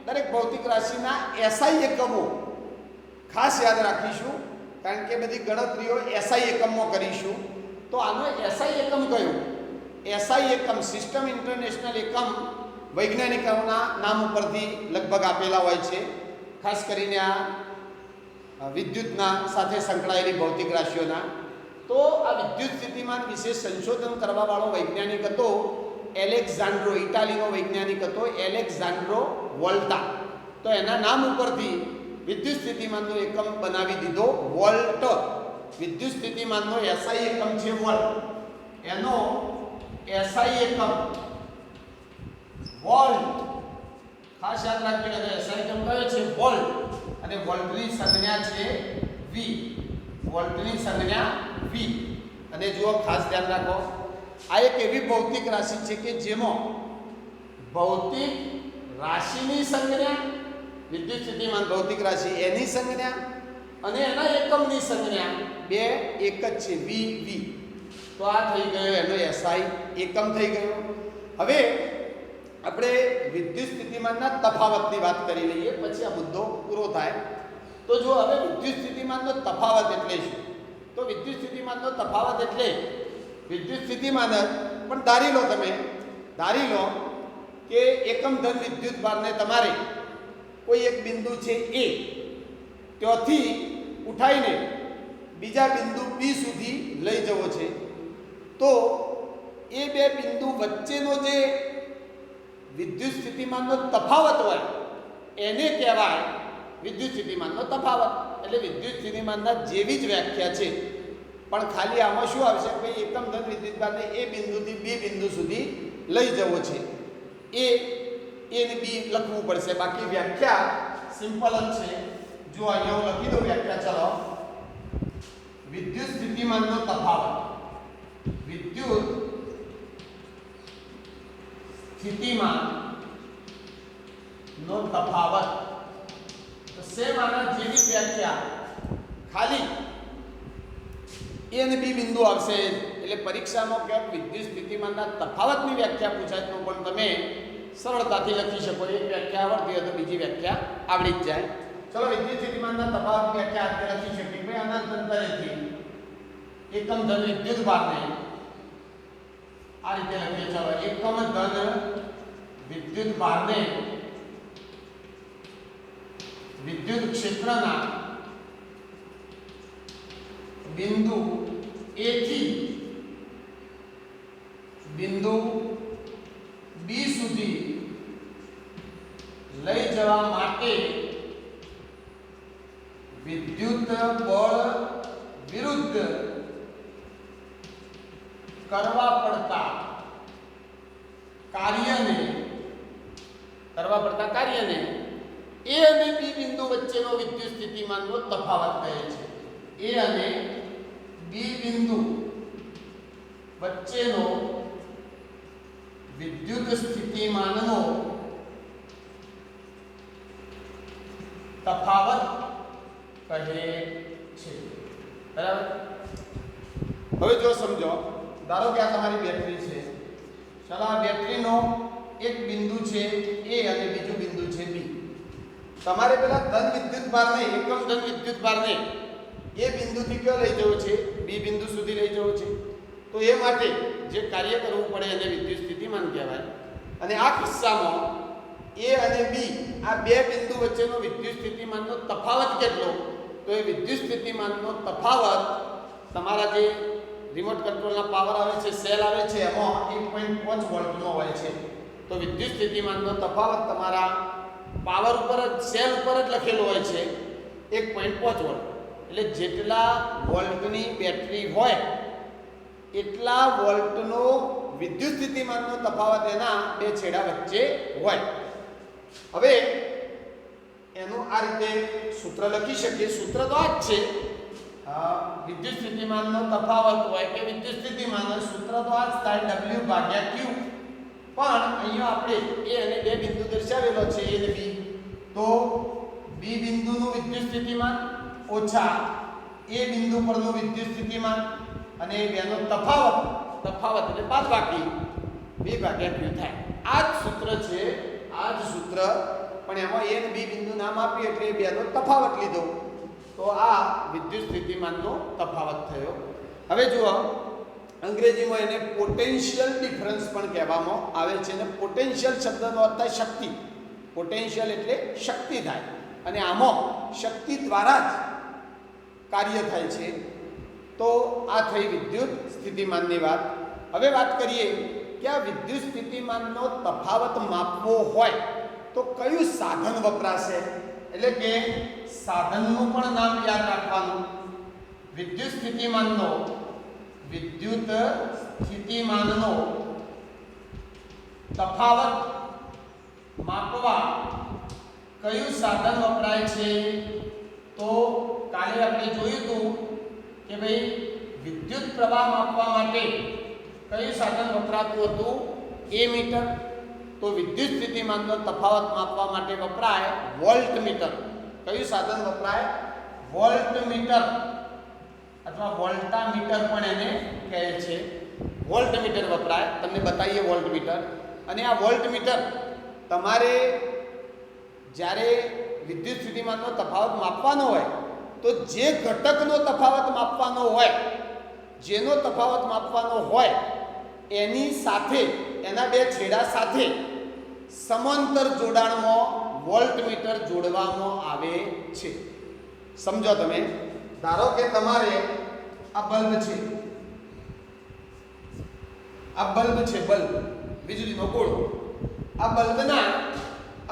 S1: દરેક ભૌતિક રાશિના એસઆઈ એકમો ખાસ યાદ રાખીશું, કારણ કે બધી ગણતરીઓ એસઆઈ એકમમાં કરીશું. તો આનો એસઆઈ એકમ કયો? એસઆઈ એકમ સિસ્ટમ ઇન્ટરનેશનલ એકમ વૈજ્ઞાનિકોના નામ ઉપરથી લગભગ આપેલા હોય છે, ખાસ કરીને આ વિદ્યુતના સાથે સંકળાયેલી ભૌતિક રાશિઓના. તો આ વિદ્યુત સ્થિતિમાન વિશે સંશોધન કરવાવાળો વૈજ્ઞાનિક હતો એલેક્ઝાન્ડ્રો, ઇટાલીનો વૈજ્ઞાનિક હતો એલેક્ઝાન્ડ્રો વોલ્ટા. તો એના નામ ઉપરથી વિદ્યુત સ્થિતિમાનનો એકમ બનાવી દીધો વોલ્ટ. વિદ્યુત સ્થિતિમાનનો એસઆઈ એકમ છે વોલ્ટ. એનો એસઆઈ એકમ વોલ્ટ, ખાસ યાદ રાખજો. એનો એસઆઈ એકમ કયો છે? વોલ્ટ. અને વોલ્ટની સંજ્ઞા છે V. વોલ્ટની સંજ્ઞા V. અને જુઓ ખાસ ધ્યાન રાખો, આ એક એવી ભૌતિક રાશિ છે કે જેમાં ભૌતિક રાશિની સંજ્ઞા, વિદ્યુત સ્થિતિમાન ભૌતિક રાશિ એની સંજ્ઞા અને એના એકમની સંજ્ઞા બે એક જ છે, V. તો આ થઈ ગયો એનો એસઆઈ એકમ થઈ ગયો. હવે આપણે વિદ્યુત સ્થિતિમાનના તફાવતની વાત કરી લઈએ, પછી આ મુદ્દો પૂરો થાય. તો જો હવે વિદ્યુત સ્થિતિમાનનો તફાવત એટલે શું? તો વિદ્યુત સ્થિતિમાનનો તફાવત એટલે વિદ્યુત સ્થિતિમાન જ, પણ ધારી લો, તમે ધારી લો કે એકમ ધન વિદ્યુત ભારને તમારે કોઈ એક બિંદુ છે A, ત્યાંથી ઉઠાઈને બીજા બિંદુ B સુધી લઈ જવો છે. તો એ બે બિંદુ વચ્ચેનો જે વિદ્યુત સ્થિતિમાનનો તફાવત હોય એને કહેવાય વિદ્યુત સ્થિતિમાનનો તફાવત. એટલે વિદ્યુત સ્થિતિમાનના જેવી જ વ્યાખ્યા છે, પણ ખાલી આમાં શું આવશે? ભાઈ એકમ ધન વિદ્યુત ભારને એ બિંદુથી B બિંદુ સુધી લઈ જવો છે, એ ને B લખવું પડશે. બાકી વ્યાખ્યા સિમ્પલ જ છે. જો અહીંયા હું લખી દઉં વ્યાખ્યા. ચલો, વિદ્યુત સ્થિતિમાનનો તફાવત, વિદ્યુત સ્થિતિમાનનો તફાવત. તો સેમ આના જેવી વ્યાખ્યા, ખાલી A અને B બિંદુ આવશે. એટલે પરીક્ષામાં ક્યાંક વિદ્યુત સ્થિતિમાનના તફાવતની વ્યાખ્યા પૂછાય તો પણ તમે સરળતાથી લખી શકો. એક વ્યાખ્યા આવડતી હોય તો બીજી વ્યાખ્યા આવડી જ જાય. ચલો, વિદ્યુત સ્થિતિમાનના તફાવત વ્યાખ્યા આપણે લખી શકીએ. ભાઈ અનંત અંતરેથી એકમ ધન વિદ્યુત ભારને આ રીતે લખીએ. ચલો, એકમ ધન વિદ્યુત ભારને વિદ્યુત ક્ષેત્રના બિંદુ A થી બિંદુ B સુધી લઈ જવા માટે વિદ્યુત બળ વિરુદ્ધ કરવા પડતા કાર્યને A અને B બિંદુ વચ્ચેનો વિદ્યુત સ્થિતિમાનનો તફાવત કહે છે. A અને બી બિંદુ વચ્ચેનો વિદ્યુત સ્થિતિમાનનો તફાવત કહે છે. બરાબર. હવે જો સમજો, ધારો કે આ તમારી બેટરી છે. ચાલો આ બેટરીનો એક બિંદુ છે A અને બીજું બિંદુ છે B. તમારે પેલા ધન વિદ્યુત ભારને, એકમ ધન વિદ્યુત ભારને એ બિંદુથી કયો લઈ જવો છે? B બિંદુ સુધી લઈ જવો છે. તો એ માટે જે કાર્ય કરવું પડે એને વિદ્યુત સ્થિતિમાન કહેવાય. અને આ કિસ્સામાં A અને B આ બે બિંદુ વચ્ચેનો વિદ્યુત સ્થિતિમાનનો તફાવત કેટલો? તો એ વિદ્યુત સ્થિતિમાનનો તફાવત તમારા જે રિમોટ કંટ્રોલના પાવર આવે છે, સેલ આવે છે, એમાં 1.5 વોલ્ટનો હોય છે. તો વિદ્યુત સ્થિતિમાનનો તફાવત તમારા પાવર ઉપર જ, સેલ ઉપર જ લખેલો હોય છે 1.5 વોલ્ટ. એટલે જેટલા વોલ્ટની બેટરી હોય એટલા વોલ્ટનો વિદ્યુત સ્થિતિમાનનો તફાવત એના બે છેડા વચ્ચે હોય. હવે એનું આ રીતે સૂત્ર લખી શકીએ. સૂત્ર તો આ જ છે, વિદ્યુત સ્થિતિમાનનો તફાવત હોય કે વિદ્યુત સ્થિતિમાન, સૂત્ર તો આ જ થાય W/Q. પણ અહીંયા આપણે A અને બે બિંદુ દર્શાવેલો છે A અને B. તો B બિંદુનું વિદ્યુત સ્થિતિમાન ઓછા A બિંદુ પરનું વિદ્યુત સ્થિતિમાન અને બેનો તફાવત એટલે બાદબાકી V/Q થાય. આ જ સૂત્ર છે, આ જ સૂત્ર. પણ એમાં A અને B બિંદુ નામ આપીએ એટલે બેનો તફાવત લીધો. તો આ વિદ્યુત સ્થિતિમાનનો તફાવત થયો. હવે જુઓ, અંગ્રેજીમાં એને પોટેન્શિયલ ડિફરન્સ પણ કહેવામાં આવે છે. અને પોટેન્શિયલ શબ્દનો અર્થ થાય શક્તિ. પોટેન્શિયલ એટલે શક્તિ થાય, અને આમાં શક્તિ દ્વારા જ કાર્ય થાય છે. તો આ થઈ વિદ્યુત સ્થિતિમાનની વાત. હવે વાત કરીએ કે આ વિદ્યુત સ્થિતિમાનનો તફાવત માપવો હોય તો કયું સાધન વપરાશે? એટલે કે સાધનનું પણ નામ યાદ રાખવાનું. વિદ્યુત સ્થિતિમાનનો તફાવત માપવા કયું સાધન વપરાય છે? તો કાલે આપણે જોયું હતું કે ભાઈ વિદ્યુત પ્રવાહ માપવા માટે કયું સાધન વપરાતું હતું? એમીટર. તો વિદ્યુત સ્થિતિમાનનો તફાવત માપવા માટે વપરાય વોલ્ટમીટર. કયું સાધન વપરાય? વોલ્ટમીટર અથવા વોલ્ટામીટર પણ એને કહે છે. વોલ્ટમીટર વપરાય. તમને બતાવીએ વોલ્ટમીટર. અને આ વોલ્ટમીટર તમારે જ્યારે વિદ્યુત સ્થિતિમાનનો તફાવત માપવાનો હોય તો જે ઘટકનો તફાવત માપવાનો હોય, જેનો તફાવત માપવાનો હોય એની સાથે, એના બે છેડા સાથે સમાંતર જોડાણમાં વોલ્ટમીટર જોડવામાં આવે છે. સમજો તમે. ધારો કે તમારે આ બલ્બ છે, બલ્બ વીજળીનો ગોળો. આ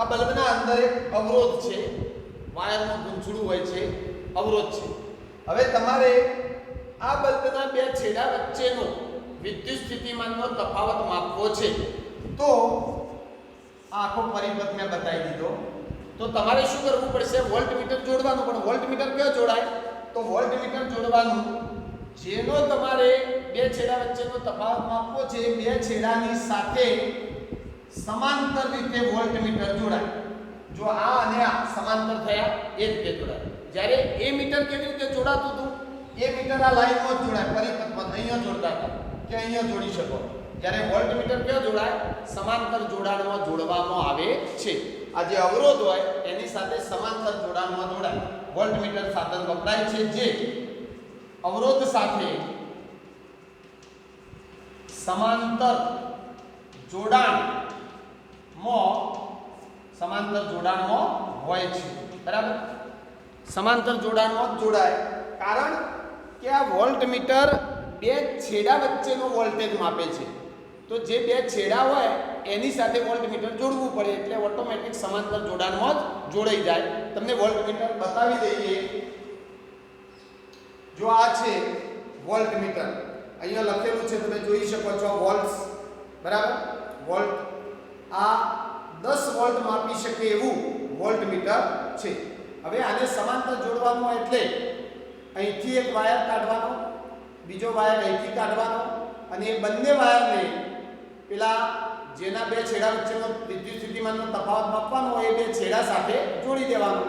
S1: બલ્બના અંદર એક અવરોધ છે, વાયરનું ગૂંચળું હોય છે, અવરોધ છે. હવે તમારે આ બલ્બના બે છેડા વચ્ચેનો વિદ્યુત સ્થિતિમાનનો તફાવત માપવો છે. તો આખો પરિપથ મેં બતાવી દીધો. તો તમારે શું કરવું પડશે? વોલ્ટમીટર જોડવાનું. પણ વોલ્ટમીટર કયો જોડાય? તો વોલ્ટમીટર જોડવાનું જેનો તમારે બે છેડા વચ્ચેનો તફાવત માપવો છે, બે છેડાની સાથે સમાંતર રીતે વોલ્ટમીટર જોડાય. જો આ અને આ સમાંતર થયા એ રીતે જોડાય. જ્યારે એ મીટર કેવી રીતે જોડાતું હતું? એ મીટર આ લાઈનમાં જ જોડાય, પરિપથમાં અહીંયા જોડતા હતા કે અહીંયા જોડી શકો. જ્યારે વોલ્ટમીટર કયો જોડાય? સમાંતર જોડાણમાં જોડવામાં આવે છે. આ જે અવરોધ હોય એની સાથે સમાંતર જોડાણમાં જોડાય. વોલ્ટમીટર સાધન વપરાય છે જે અવરોધ સાથે સમાંતર જોડાણમાં હોય છે. બરાબર? સમાંતર જોડાણમાં જ જોડાય. કારણ કે આ વોલ્ટમીટર બે છેડા વચ્ચેનો વોલ્ટેજ માપે છે. તો જે બે છેડા હોય એની સાથે વોલ્ટમીટર જોડવું પડે એટલે ઓટોમેટિક સમાંતર જોડાણમાં જ જોડાઈ જાય. તમને વોલ્ટમીટર બતાવી દઈએ. જો આ છે વોલ્ટમીટર, અહીંયા લખેલું છે, તમે જોઈ શકો છો વોલ્ટ્સ. બરાબર? વોલ્ટ. આ 10 વોલ્ટ માપી શકે એવું વોલ્ટમીટર છે. હવે આને સમાંતર જોડવાનું એટલે અહીંથી એક વાયર કાઢવાનો, બીજો વાયર અહીંથી કાઢવાનો અને એ બંને વાયરને પેલા જેના બે છેડા વચ્ચેનો વિદ્યુત સ્થિતિમાનનો તફાવત માપવાનો હોય એ બે છેડા સાથે જોડી દેવાનો,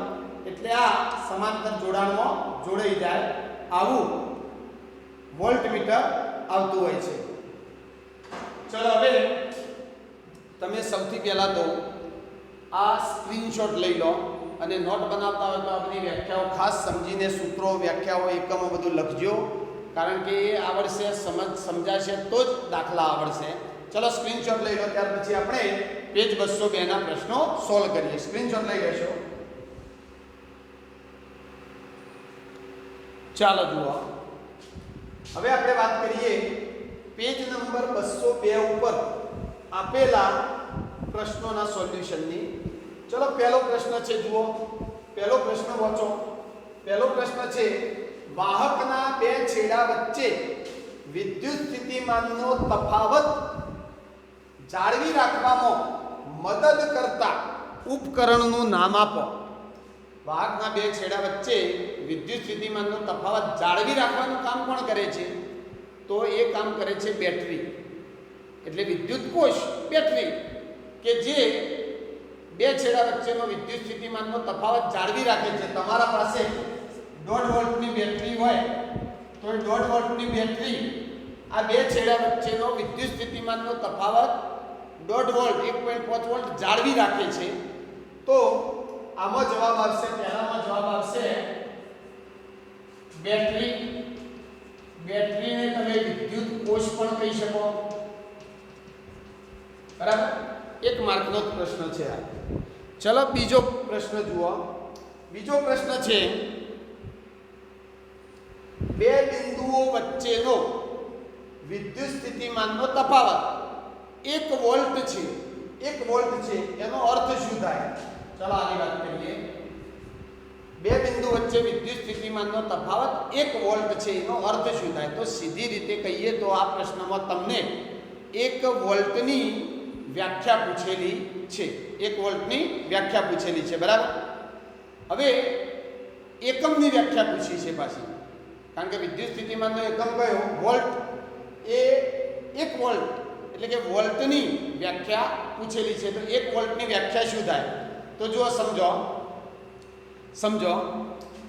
S1: એટલે આ સમાંતર જોડાણમાં જોડાઈ જાય. આવું વોલ્ટમીટર આવતું હોય છે. ચલો હવે તમે સૌથી પહેલા તો આ સ્ક્રીનશોટ લઈ લો અને નોટ બનાવતા હોય તો આ બધી વ્યાખ્યાઓ ખાસ સમજીને સૂત્રો, વ્યાખ્યાઓ, એકમો બધું લખજો, કારણ કે એ આવડશે, સમજાશે તો જ દાખલા આવડશે. ચલો સ્ક્રીનશોટ લઈ લો, ત્યાર પછી આપણે પેજ 202 ના પ્રશ્નો સોલ્વ કરીએ. સ્ક્રીનશોટ લઈ લેશો. ચાલો જુઓ, હવે આપણે વાત કરીએ પેજ નંબર 202 ઉપર આપેલા પ્રશ્નોના સોલ્યુશનની. ચલો પહેલો પ્રશ્ન છે, જુઓ પહેલો પ્રશ્ન વાંચો. પહેલો પ્રશ્ન છે, વાહકના બે છેડા વચ્ચે વિદ્યુત સ્થિતિમાનનો તફાવત જાળવી રાખવામાં મદદ કરતા ઉપકરણનું નામ આપો. વાહકના બે છેડા વચ્ચે વિદ્યુત સ્થિતિમાનનો તફાવત જાળવી રાખવાનું કામ કોણ કરે છે? તો એ કામ કરે છે બેટરી, એટલે વિદ્યુત કોષ બેટરી, કે જે બે છેડા વચ્ચેનો વિદ્યુત સ્થિતિમાનનો તફાવત જાળવી રાખે છે. તમારા પાસે 1.5 વોલ્ટની બેટરી હોય તો 1.5 વોલ્ટની બેટરી આ બે છેડા વચ્ચેનો વિદ્યુત સ્થિતિમાનનો તફાવત 1.5 વોલ્ટ 1.5 વોલ્ટ જાળવી રાખે છે. તો આમાં જવાબ આવશે, પહેલામાં જવાબ આવશે બેટરી. બેટરીને તમે વિદ્યુત કોષ પણ કહી શકો, બરાબર? 1 માર્કનો પ્રશ્ન છે આ. ચલો બીજો પ્રશ્ન જુઓ. બીજો પ્રશ્ન છે, બે બિંદુઓ વચ્ચેનો વિદ્યુત સ્થિતિમાનનો તફાવત 1 વોલ્ટ છે. 1 વોલ્ટ છે એનો અર્થ શું થાય? ચલો આની વાત કરીએ. બે બિંદુ વચ્ચે વિદ્યુત સ્થિતિમાનનો તફાવત 1 વોલ્ટ છે, એનો અર્થ શું થાય? તો સીધી રીતે કહીએ તો આ પ્રશ્નમાં તમને 1 વોલ્ટની વ્યાખ્યા પૂછેલી છે. 1 વોલ્ટની વ્યાખ્યા પૂછેલી છે, બરાબર? હવે એકમની વ્યાખ્યા પૂછી છે પાછી, કારણ કે વિદ્યુત સ્થિતિમાનનો એકમ કયો? વોલ્ટ. એ 1 વોલ્ટ એટલે કે વોલ્ટની વ્યાખ્યા પૂછેલી છે. તો 1 વોલ્ટની વ્યાખ્યા શું થાય? તો જુઓ, સમજો.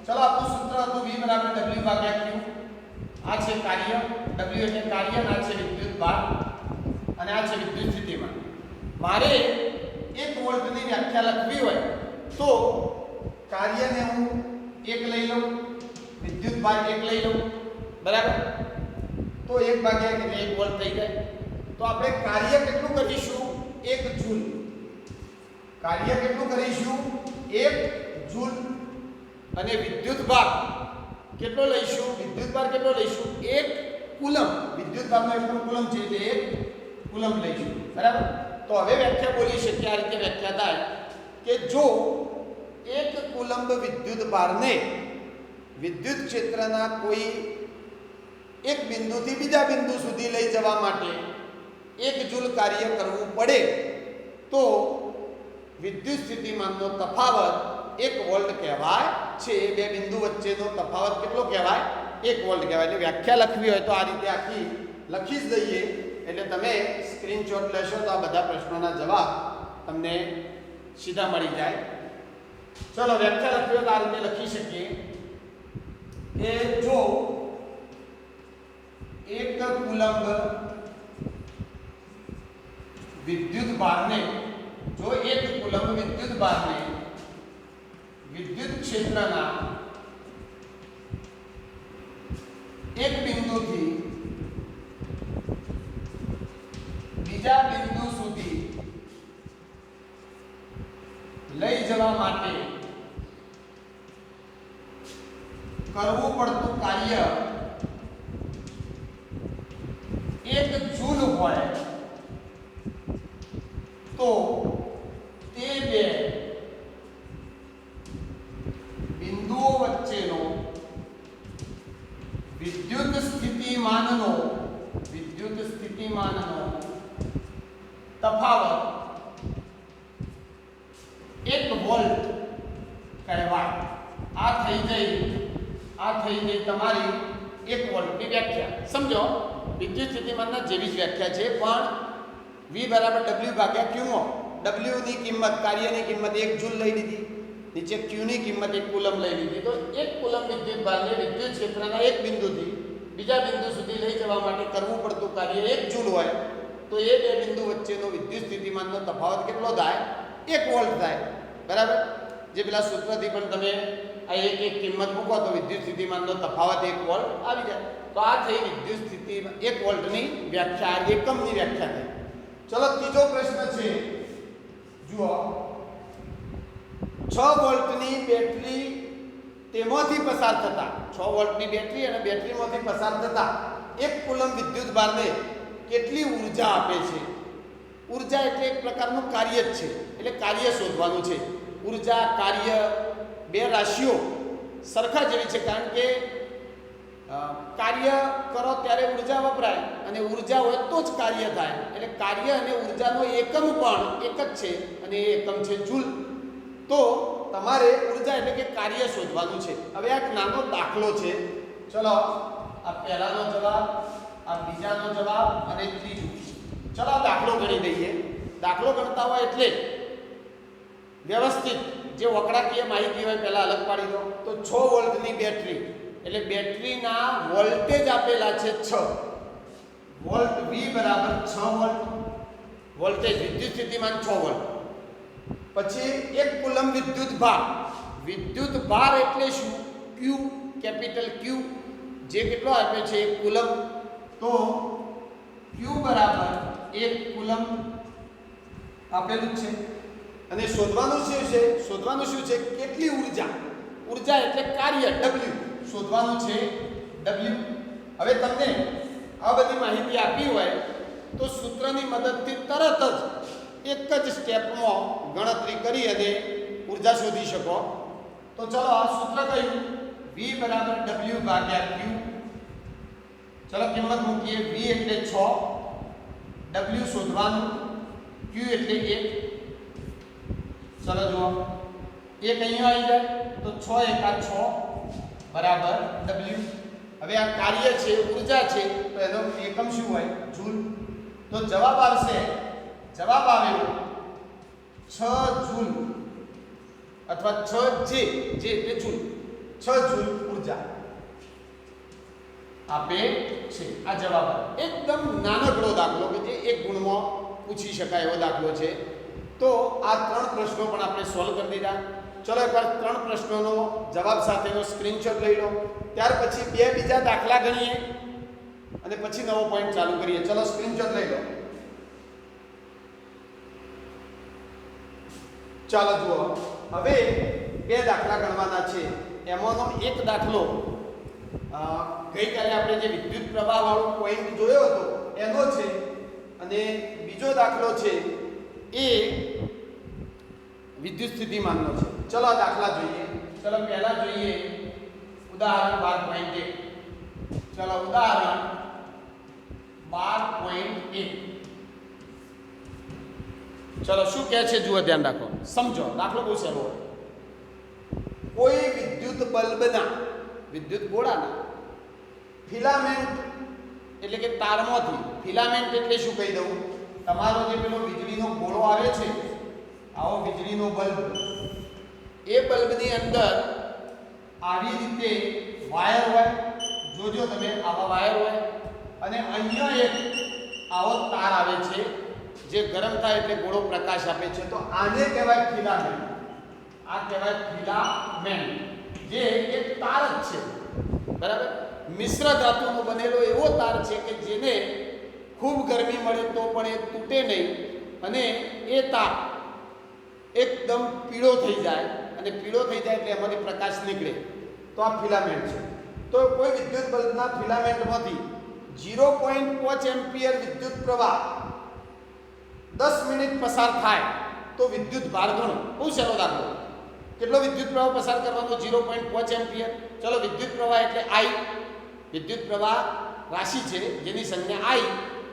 S1: ચલો આપણું સૂત્ર હતું V = W ભાગ્યા Q. આ છે કાર્ય, W એટલે કાર્ય, અને આ છે વિદ્યુત ભાર, અને આ છે વિદ્યુત સ્થિતિમાન. મારે 1 વોલ્ટની વ્યાખ્યા લખવી હોય તો કાર્યને હું 1 લઈ લઉં, વિદ્યુત ભાર 1 લઈ લઉં, બરાબર? તો 1 ભાગ્યા એટલે 1 વોલ્ટ થઈ જાય. તો આપણે કાર્ય કેટલું કરીશું? 1 જૂલ. કાર્ય કેટલું કરીશું? 1 જૂલ. અને વિદ્યુત ભાર કેટલો લઈશું? વિદ્યુત ભાર કેટલો લઈશું? 1 કુલમ. વિદ્યુત ભારનો એકમ કુલમ છે એટલે 1 કુલમ લઈશું, બરાબર? તો હવે વ્યાખ્યા બોલી શકીએ. આ રીતે વ્યાખ્યા થાય કે જો 1 કુલંબ વિદ્યુત ભારને વિદ્યુત ક્ષેત્રના કોઈ એક બિંદુથી બીજા બિંદુ સુધી લઈ જવા માટે 1 જૂલ કાર્ય કરવું પડે તો વિદ્યુત સ્થિતિમાનનો તફાવત 1 વોલ્ટ કહેવાય છે. બે બિંદુ વચ્ચેનો તફાવત કેટલો કહેવાય? 1 વોલ્ટ કહેવાય. એટલે વ્યાખ્યા લખવી હોય તો આ રીતે આખી લખી જ દઈએ, એટલે તમે સ્ક્રીનશોટ લેશો તો આ બધા પ્રશ્નોના જવાબ તમને સીધા મળી જાય. ચલો વ્યાખ્યા લખવી હોય તો આ રીતે લખી શકીએ કે જો 1 કુલંબ વિદ્યુત ભારને વિદ્યુત ક્ષેત્રના એક બિંદુથી બીજા બિંદુ સુધી લઈ જવા માટે કરવું પડતું કાર્ય 1 જૂલ હોય તો તે બે બિંદુઓ વચ્ચેનો વિદ્યુત સ્થિતિમાનનો તફાવત 1 વોલ્ટ કહેવાય. આ થઈ ગઈ તમારી 1 વોલ્ટની વ્યાખ્યા સમજો વિદ્યુત સ્થિતિમાનના જેવી જ વ્યાખ્યા છે પણ V બરાબર W ભાગ્યા Q માં W ની કિંમત કાર્યની કિંમત 1 જૂલ લઈ લીધી નીચે Q ની કિંમત 1 કુલમ લઈ લીધી તો 1 કુલમ વિદ્યુત ભારને વિદ્યુત ક્ષેત્રના એક બિંદુથી બીજા બિંદુ સુધી લઈ જવા માટે કરવું પડતું કાર્ય 1 જૂલ હોય તો એ બે બિંદુ વચ્ચેનો વિદ્યુત સ્થિતિમાનનો તફાવત કેટલો થાય 1 વોલ્ટ થાય બરાબર જે પેલા સૂત્રથી પણ તમે આ એક કિંમત મૂકો તો વિદ્યુત સ્થિતિમાનનો તફાવત 1 વોલ્ટ આવી જાય તો આ થઈ વિદ્યુત સ્થિતિ 1 વોલ્ટની વ્યાખ્યા એકમની વ્યાખ્યા થઈ ચલો ત્રીજો પ્રશ્ન છે જુઓ 6 વોલ્ટની બેટરી તેમાંથી પસાર થતા 6 વોલ્ટની બેટરી અને બેટરીમાંથી પસાર થતા 1 કુલમ વિદ્યુત ભારને કેટલી ઊર્જા આપે છે ઊર્જા એટલે એક પ્રકારનું કાર્ય જ છે એટલે કાર્ય શોધવાનું છે ઊર્જા કાર્ય બે રાશિઓ સરખા જેવી છે કારણ કે કાર્ય કરો ત્યારે ઊર્જા વપરાય અને ઊર્જા હોય તો જ કાર્ય થાય એટલે કાર્ય અને ઊર્જાનો એકમ પણ એક જ છે અને એ એકમ છે જૂલ તો તમારે ઊર્જા એટલે કે કાર્ય શોધવાનું છે હવે આ એક નાનો દાખલો છે ચલો આ પહેલાનો જવાબ આ બીજાનો જવાબ અને ત્રીજું ચલો આ દાખલો ગણી દઈએ દાખલો ગણતા હોય એટલે વ્યવસ્થિત જે વકડાકીય માહિતી હોય પહેલા અલગ પાડી દો તો 6 વોલ્ટની બેટરી એટલે બેટરીના વોલ્ટેજ આપેલા છે 6 વોલ્ટ V બરાબર 6 વોલ્ટ વોલ્ટેજ વિદ્યુત સ્થિતિમાન 6 વોલ્ટ પછી 1 કુલમ વિદ્યુત ભાર એટલે શું Q કેપિટલ Q જે કેટલો આપ્યો છે 1 કુલમ તો Q બરાબર 1 કુલમ આપેલું છે અને શોધવાનું શું છે કેટલી ઊર્જા એટલે કાર્ય W શોધવાનું છે W હવે તમને આ બધી માહિતી આપી હોય તો સૂત્રની મદદથી તરત જ એક જ સ્ટેપમાં ગણતરી કરી અને ઊર્જા શોધી શકો તો ચલો આ સૂત્ર કયું V બરાબર W ભાગ્યા Q ચલો કિંમત મૂકીએ V એટલે 6 W શોધવાનું Q એટલે 1 ચલો જુઓ 1 અહીંયા આવી જાય તો 6 એકા 6 બરાબર W હવે આ કાર્ય છે ઊર્જા છે તો એનો એકમ શું હોય જૂલ તો જવાબ આવ્યો 6 જૂલ અથવા 6 જે એટલે જૂલ 6 જૂલ ઊર્જા આપે છે આ જવાબ એકદમ નાનકડો દાખલો કે જે એક ગુણમાં પૂછી શકાય એવો દાખલો છે તો આ 3 પ્રશ્નો પણ આપણે સોલ્વ કરી દીધા ચલો એકવાર 3 પ્રશ્નોનો જવાબ સાથેનો સ્ક્રીનશોટ લઈ લો ત્યાર પછી બે બીજા દાખલા ગણીએ અને પછી નવો પોઈન્ટ ચાલુ કરીએ ચલો સ્ક્રીનશોટ લઈ લો ચાલો જુઓ હવે બે દાખલા ગણવાના છે એમાંનો એક દાખલો ગઈકાલે આપણે જે વિદ્યુત પ્રવાહ વાળો પોઈન્ટ જોયો હતો એનો છે અને બીજો દાખલો છે એ વિદ્યુત સ્થિતિમાનનો છે ચલો આ દાખલા જોઈએ ચલો પહેલા જોઈએ ઉદાહરણ 12.1 ચલો ઉદાહરણ 12.1 ચલો શું કહે છે જુઓ ધ્યાન રાખો સમજો દાખલો બહુ સહેલો કોઈ વિદ્યુત બલ્બના વિદ્યુત ગોળાના ફિલામેન્ટ એટલે કે તારમાંથી ફિલામેન્ટ એટલે શું કહી દઉં તમારો જે પેલો વીજળીનો ગોળો આવે છે આવો વીજળીનો બલ્બ એ બલ્બની અંદર આવી રીતે વાયર હોય જોજો તમે આવા વાયર હોય અને અહીંયા એક આવો તાર આવે છે જે ગરમ થાય એટલે ગોળો પ્રકાશ આપે છે તો આને કહેવાય ફિલામેન્ટ આ કહેવાય ફિલામેન્ટ જે એક તાર જ છે બરાબર મિશ્ર ધાતુનો બનેલો એવો તાર છે કે જેને ખૂબ ગરમી મળે તો પણ એ તૂટે નહીં અને એ તાર એકદમ પીળો થઈ જાય અને પીળો થઈ જાય એટલે એમાંથી પ્રકાશ નીકળે તો આ ફિલામેન્ટ છે તો કોઈ વિદ્યુત બલ્બના ફિલામેન્ટમાંથી 0.5 એમ્પિયર વિદ્યુત પ્રવાહ 10 મિનિટ પસાર થાય તો વિદ્યુત ભાર ગણો બહુ સહેલો દાખલો કેટલો વિદ્યુત પ્રવાહ પસાર કરવાનો 0.5 એમ્પિયર ચલો વિદ્યુત પ્રવાહ એટલે I વિદ્યુત પ્રવાહ રાશિ છે જેની સંજ્ઞા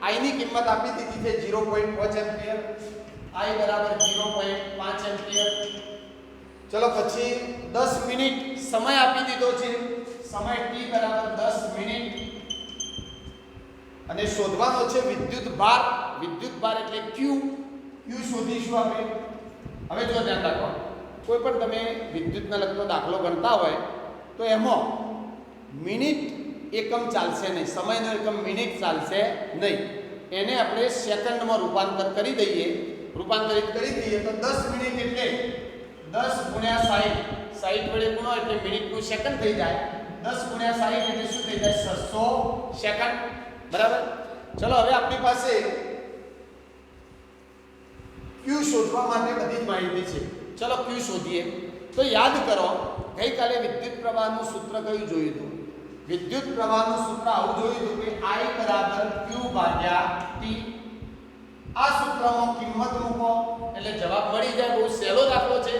S1: I ની કિંમત આપી દીધી છે 0.5 એમ્પિયર I બરાબર 0.5 એમ્પિયર ચલો પછી 10 મિનિટ સમય આપી દીધો છે સમય t બરાબર 10 મિનિટ અને શોધવાનો છે વિદ્યુત ભાર એટલે q શોધીશું આપણે. હવે જો ધ્યાન રાખો, કોઈ પણ તમે વિદ્યુતને લગતો દાખલો ગણતા હોય તો એમાં મિનિટ એકમ ચાલશે નહીં, સમયનો એકમ મિનિટ ચાલશે નહીં. એને આપણે સેકન્ડમાં રૂપાંતરિત કરી દઈએ તો 10 મિનિટ એટલે 10 ગુણ્યા 60 વડે ગુણો એટલે મિનિટનું સેકન્ડ થઈ જાય. 10 ગુણ્યા 60 એટલે શું થઈ જાય? 600 સેકન્ડ. બરાબર. ચલો હવે આપણી પાસે q શોધવા માટે બધી જ માહિતી છે. ચલો q શોધીએ. તો યાદ કરો, ગઈકાલે વિદ્યુત પ્રવાહનું સૂત્ર કયું જોયું હતું? વિદ્યુત પ્રવાહનું સૂત્ર આવું જોયું હતું કે I બરાબર q ભાગ્યા t. આ સૂત્રમાં કિંમત મૂકો એટલે જવાબ મળી જાય. બહુ સહેલો દાખલો છે.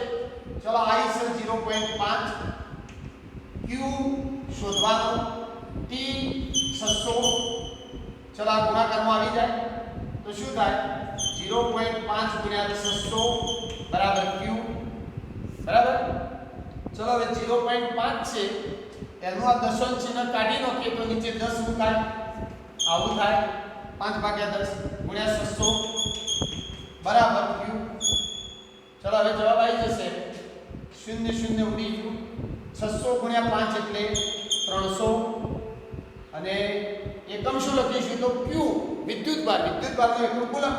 S1: ચલો I છે 0.5, q શોધવાનો, t 600. ચલો આ ગુણાકારમાં આવી જાય તો શું થાય? 0.5 ગુણ્યા 600 બરાબર q. બરાબર. ચલો હવે 0.5 છે એનું આ દશાંશ ચિહ્ન કાઢી નાખીએ તો નીચે 10 મુકાય. આવું થાય. 5 ભાગ્યા 10 ગુણ્યા 600 બરાબર q. ચલો હવે જવાબ આવી જશે 0 ઉડી ગયું. 600 ગુણ્યા 5 એટલે 300 અને એકમ શું લખીશું તો q વિદ્યુત ભારનો એકમ કુલમ.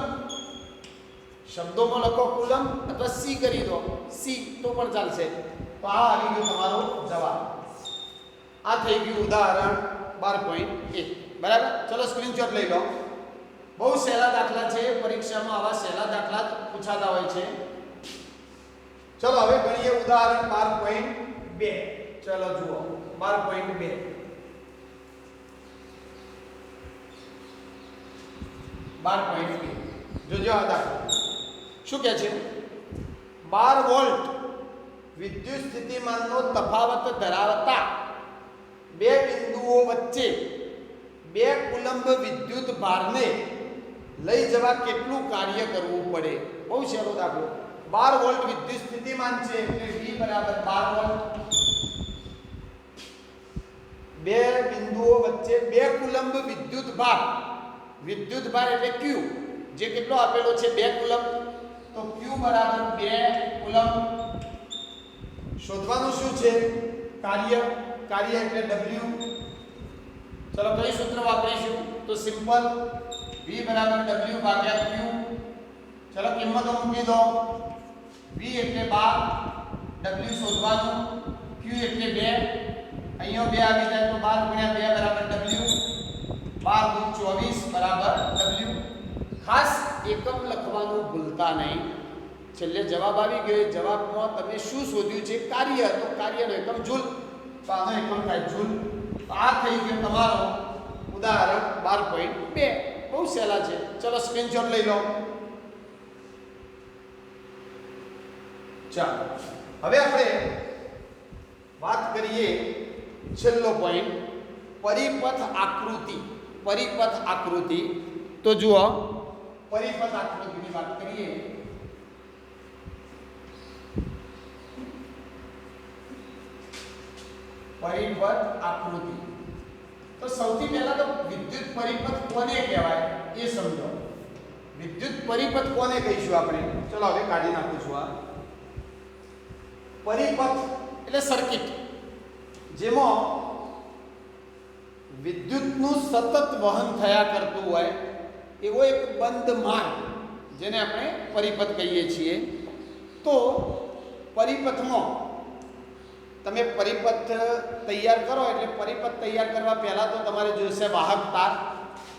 S1: શબ્દોમાં લખો કુલમ અથવા c કરી દો, c તો પણ ચાલશે. તો આ આવી ગયો તમારો જવાબ. આ થઈ ગયું ઉદાહરણ 12.1. બરાબર. ચલો સ્ક્રીનશોટ લઈ લો. બહુ સહેલા દાખલા છે, પરીક્ષામાં આવા સહેલા દાખલા પૂછાતા હોય છે. ચલો હવે ગણીએ ઉદાહરણ 12.2. ચલો જુઓ 12.2. જોજો આ દાખલો શું કહે છે? 12 વોલ્ટ વિદ્યુત સ્થિતિમાનનો તફાવત ધરાવતા બે બિંદુઓ વચ્ચે 2 કુલંબ વિદ્યુત ભારને લઈ જવા કેટલું કાર્ય કરવું પડે? બહુ સહેલો દાખલો. 12 વોલ્ટ વિદ્યુત સ્થિતિમાન છે એટલે V બરાબર 12 વોલ્ટ. બે બિંદુઓ વચ્ચે 2 કુલંબ વિદ્યુત ભાર એટલે q જે કેટલો આપેલો છે? 2 કુલંબ. તો q બરાબર 2 કુલંબ. શોધવાનું શું છે? કાર્ય એટલે w. ચલો કઈ સૂત્ર વાપરીશું? તો સિમ્પલ v બરાબર w ભાગ્યા q. ચલો કિંમતો મૂકી દો. v એટલે 12, w શોધવાનું, q એટલે 2. અહીંયા 2 આવી જાય તો 12 ગુણ્યા 2 બરાબર w. 12 × 24 બરાબર w. ખાસ એકમ લખવાનું ભૂલતા નહીં. છેલ્લે જવાબ આવી ગયો. જવાબમાં તમે શું શોધ્યું છે? કાર્ય. તો કાર્યનો એકમ જૂલ. તો આનો એકમ થાય જૂલ. તો આ થઈ ગયો તમારો ઉદાહરણ 12.2. બહુ સહેલા છે. ચલો સ્ક્રીનશોટ લઈ લો. ચાલો હવે આપણે વાત કરીએ છેલ્લો પોઈન્ટ, પરિપથ આકૃતિ. તો જુઓ પરિપથ આકૃતિની વાત કરીએ. પરિપથ આકૃતિ. તો સૌથી પહેલા તો વિદ્યુત પરિપથ કોને કહેવાય એ સમજો. વિદ્યુત પરિપથ કોને કહીશું આપણે? ચલો હવે કાઢી નાખું છું. આ પરિપથ એટલે સર્કિટ જેમાં વિદ્યુતનું સતત વહન થયા કરતું હોય એવો એક બંધ માર્ગ, જેને આપણે પરિપથ કહીએ છીએ. તો પરિપથમાં તમે પરિપથ તૈયાર કરો એટલે પરિપથ તૈયાર કરવા પહેલાં તો તમારે જોઈશે વાહક તાર.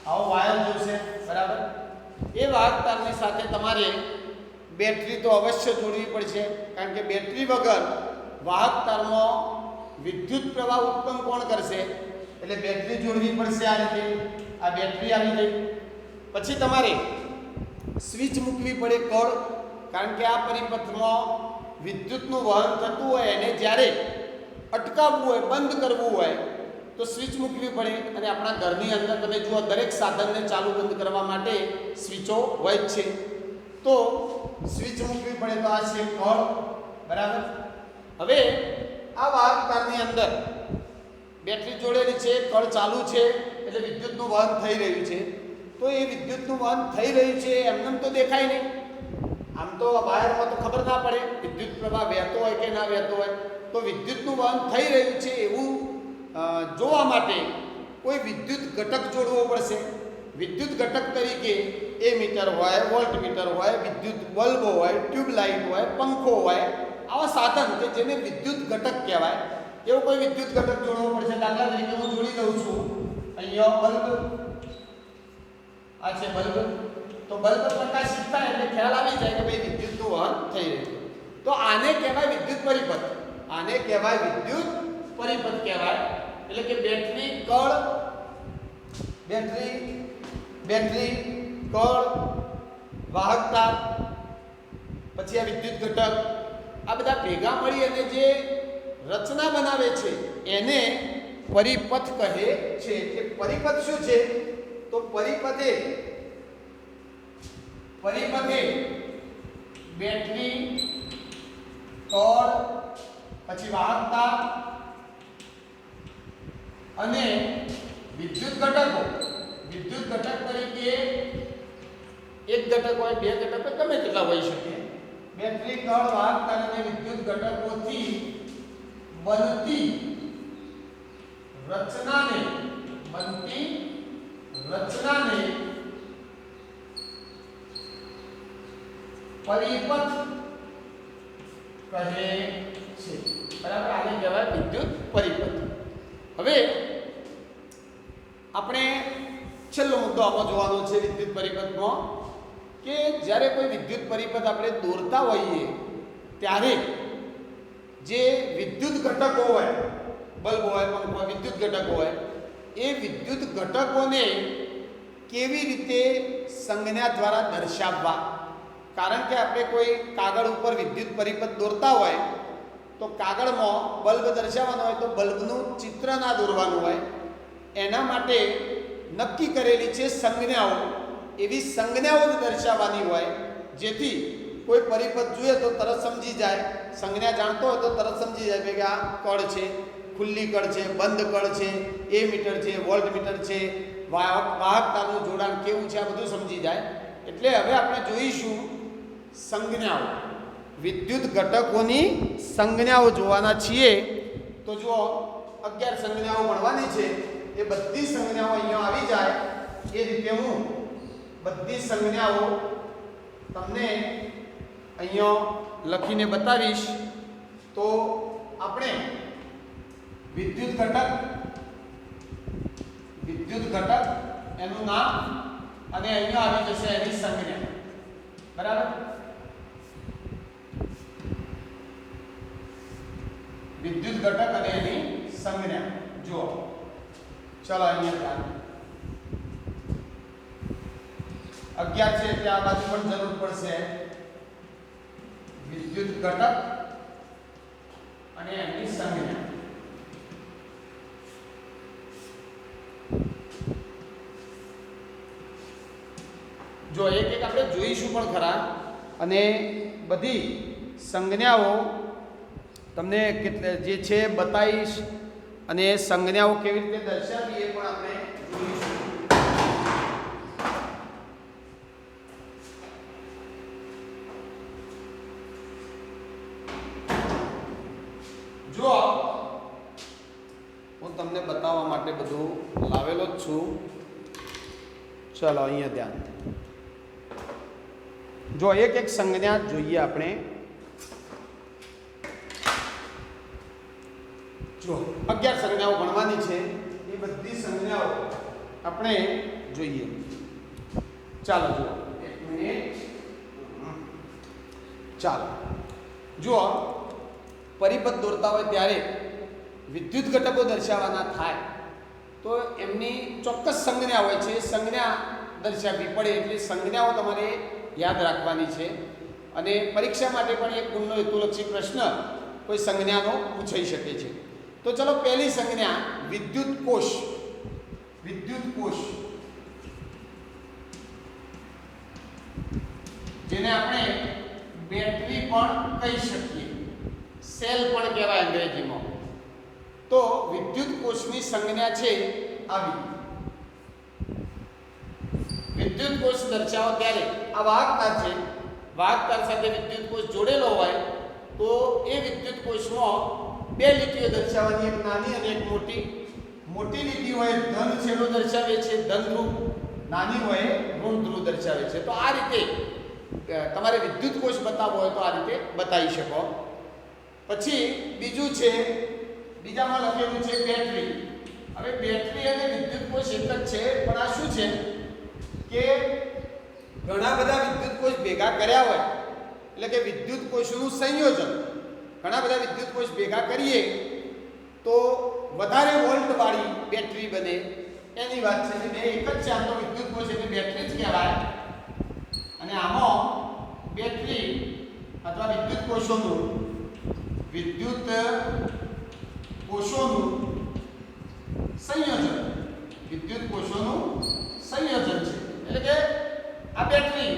S1: આવો વાયર જોઈશે. બરાબર. એ વાહક તારની સાથે તમારે બેટરી તો અવશ્ય જોડવી પડશે, કારણ કે બેટરી વગર વાહક તારમાં વિદ્યુત પ્રવાહ ઉત્પન્ન કોણ કરશે? એટલે બેટરી જોડવી પડશે. આ રીતે આ બેટરી આવી ગઈ. પછી તમારે સ્વિચ મૂકવી પડે, કળ. કારણ કે આ પરિપથમાં વિદ્યુતનું વહન થતું હોય એને જ્યારે અટકાવવું હોય, બંધ કરવું હોય તો સ્વિચ મૂકવી પડે. અને આપણા ઘરની અંદર તમે જુઓ, દરેક સાધનને ચાલુ બંધ કરવા માટે સ્વિચો હોય જ છે. તો સ્વિચ મૂકવી પડે. તો આ છે કળ. બરાબર. હવે આ વાહક તારની અંદર બેટરી જોડેલી છે, કળ ચાલુ છે એટલે વિદ્યુતનું વહન થઈ રહ્યું છે. તો એ વિદ્યુતનું વહન થઈ રહ્યું છે એમને તો દેખાય નહીં. આમ તો વાયરમાં તો ખબર ના પડે વિદ્યુત પ્રવાહ વહેતો હોય કે ના વહેતો હોય. તો વિદ્યુતનું વહન થઈ રહ્યું છે એવું જોવા માટે કોઈ વિદ્યુત ઘટક જોડવો પડશે. વિદ્યુત ઘટક તરીકે એમીટર હોય, વોલ્ટમીટર હોય, વિદ્યુત બલ્બ હોય, ટ્યુબલાઇટ હોય, પંખો હોય, આવા સાધન કે જેને વિદ્યુત ઘટક કહેવાય એવો કોઈ વિદ્યુત ઘટક જોડવો પડશે. દાખલા તરીકે હું જોડી દઉં છું અહીંયા બલ્બ, આ છે બલ્બ. તો બલ્બ પ્રકાશિત થાય એટલે ખ્યાલ આવી જાય કે ભાઈ વિદ્યુતનું વહન થઈ રહ્યું છે. તો આને કહેવાય વિદ્યુત પરિપથ. આને કહેવાય વિદ્યુત પરિપથ કહેવાય. એટલે કે બેટરી, કળ, બેટરી, કળ, વાહકતા, પછી આ વિદ્યુત ઘટક, આ બધા ભેગા મળી અને જે રચના બનાવે છે એને પરિપથ કહે છે. કે પરિપથ શું છે? તો પરિપથે બેટરી, કળ, પછી વાહકતા અને વિદ્યુત ઘટકો. વિદ્યુત ઘટક તરીકે એક ઘટક હોય, બે ઘટક હોય, ગમે તેટલા હોઈ શકે. બેટરી, કળ, વાહકતા અને વિદ્યુત ઘટકોથી બનતી રચનાને પરિપથ કહે છે. બરાબર, આને કહેવાય વિદ્યુત પરિપથ. હવે આપણે છેલ્લો મુદ્દો આમાં જોવાનો છે વિદ્યુત પરિપથમાં કે જ્યારે કોઈ વિદ્યુત પરિપથ આપણે દોરતા હોઈએ ત્યારે જે વિદ્યુત ઘટકો હોય, બલ્બ હોય, પંખો હોય, વિદ્યુત ઘટકો હોય, એ વિદ્યુત ઘટકોને કેવી રીતે સંજ્ઞા દ્વારા દર્શાવવા. કારણ કે આપણે કોઈ કાગળ ઉપર વિદ્યુત પરિપથ દોરતા હોય તો કાગળમાં બલ્બ દર્શાવવાનો હોય તો બલ્બનું ચિત્ર ના દોરવાનું હોય. એના માટે નક્કી કરેલી છે સંજ્ઞાઓ. એવી સંજ્ઞાઓ દર્શાવવાની હોય જેથી કોઈ પરિપથ જોઈએ તો તરત સમજી જાય. સંજ્ઞા જાણતો હોય તો તરત સમજી જાય કે આ કળ છે, ખુલ્લી કળ છે, બંધ કળ છે, એમીટર છે, વોલ્ટમીટર છે, વાહકતાનું જોડાણ કેવું છે, આ બધું સમજી જાય. એટલે હવે આપણે જોઈશું સંજ્ઞાઓ. વિદ્યુત ઘટકોની સંજ્ઞાઓ જોવાના છીએ. તો જુઓ 11 સંજ્ઞાઓ મળવાની છે. એ બધી સંજ્ઞાઓ અહીંયા આવી જાય એ રીતે હું બધી સંજ્ઞાઓ તમને અહીંયા લખીને બતાવીશ. તો આપણે વિદ્યુત ઘટક એનું નામ અને અહીંયા આવી જશે એની સંજ્ઞા. બરાબર, વિદ્યુત ઘટક અને એની સંજ્ઞા જુઓ. ચલો અહીંયા 11 છે એટલે આ બાજુ પણ જરૂર પડશે. વિદ્યુત ઘટક અને એની સંજ્ઞા. જો એક એક આપણે જોઈશું પણ ખરા અને બધી સંજ્ઞાઓ તમને જે છે બતાવીશ અને સંજ્ઞાઓ કેવી રીતે દર્શાવવી એ પણ આપણે જોઈશું. જો હું તમને બતાવવા માટે બધું લાવેલો જ છું. ચલો અહીંયા ધ્યાન. જો એક એક સંજ્ઞા જોઈએ આપણે. જો 11 સંજ્ઞાઓ ભણવાની છે. એ બધી સંજ્ઞાઓ આપણે જોઈએ. ચાલો જુઓ, એક મિનિટ. ચાલો જુઓ, પરિપથ દોરતા હોય ત્યારે વિદ્યુત ઘટકો દર્શાવવાના થાય તો એમની ચોક્કસ સંજ્ઞા હોય છે. સંજ્ઞા દર્શાવવી પડે એટલે સંજ્ઞાઓ તમારે યાદ રાખવાની છે. અને પરીક્ષા માટે પણ એક ગુણનો હેતુલક્ષી પ્રશ્ન કોઈ સંજ્ઞાનો પૂછાઈ શકે છે. તો ચલો પહેલી સંજ્ઞા વિદ્યુત કોષ. જેને આપણે બેટરી પણ કહી શકીએ, સેલ પણ કહેવાય અંગ્રેજીમાં. તો વિદ્યુત કોષની સંજ્ઞા છે આવી. વિદ્યુત કોષ દર્શાવો ત્યારે આ વાહક તાર છે. વાહક તાર સાથે વિદ્યુત કોષ જોડેલો હોય તો એ વિદ્યુત કોષમાં બે લીટીઓ દર્શાવવાની, એક નાની અને એક મોટી. મોટી લીટી હોય ધન છેડો દર્શાવે છે, ધન ધ્રુવ. નાની હોય ઋણ ધ્રુવ દર્શાવે છે. તો આ રીતે તમારે વિદ્યુત કોષ બતાવવો હોય તો આ રીતે બતાવી શકો. પછી બીજું છે, બીજામાં લખેલું છે બેટરી. હવે બેટરી અને વિદ્યુત કોષ એક જ છે, પણ આ શું છે કે ઘણા બધા વિદ્યુત કોષ ભેગા કર્યા હોય એટલે કે વિદ્યુત કોષનું સંયોજન. ઘણા બધા વિદ્યુત કોષ ભેગા કરીએ તો વધારે વોલ્ટ વાળી બેટરી બને એની વાત છે. બે એક જ છે, આમ તો વિદ્યુત કોષ એટલે બેટરી જ કહેવાય. અને આમાં બેટરી અથવા વિદ્યુત કોષોનું સંયોજન, વિદ્યુત કોષોનું સંયોજન છે. એટલે કે આ બેટરી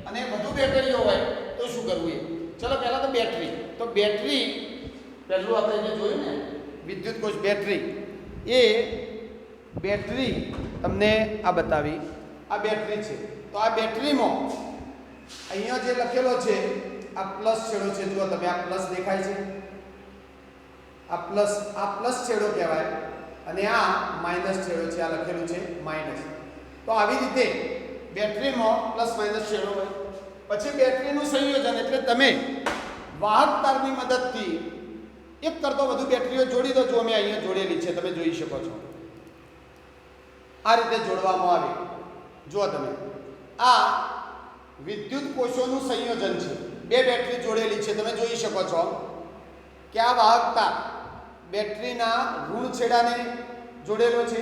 S1: અને વધુ બેટરીઓ હોય તો શું કરવું એ. ચલો પહેલા તો બેટરી. તો બેટરી પહેલું આપણે જે જોયું ને વિદ્યુત કોષ બેટરી, એ બેટરી તમને આ બતાવી. આ બેટરી છે. તો આ બેટરીમાં અહીંયા જે લખેલો છે આ પ્લસ છેડો છે. જુઓ તમે, આ પ્લસ દેખાય છે. આ પ્લસ છેડો કહેવાય અને આ માઇનસ છેડો છે. આ લખેલું છે માઇનસ. તો આવી રીતે બેટરીમાં પ્લસ માઇનસ છેડો હોય. પછી બેટરીનું સંયોજન એટલે તમે વાહક તારની મદદથી એક કરતો વધુ બેટરીઓ જોડી દો. જો મેં અહીંયા જોડેલી છે, તમે જોઈ શકો છો. આ રીતે જોડવામાં આવે. જુઓ તમે, આ વિદ્યુત કોષોનું સંયોજન છે. બે બેટરી જોડેલી છે, તમે જોઈ શકો છો કે આ વાહક તાર બેટરીના ઋણ છેડાને જોડેલો છે.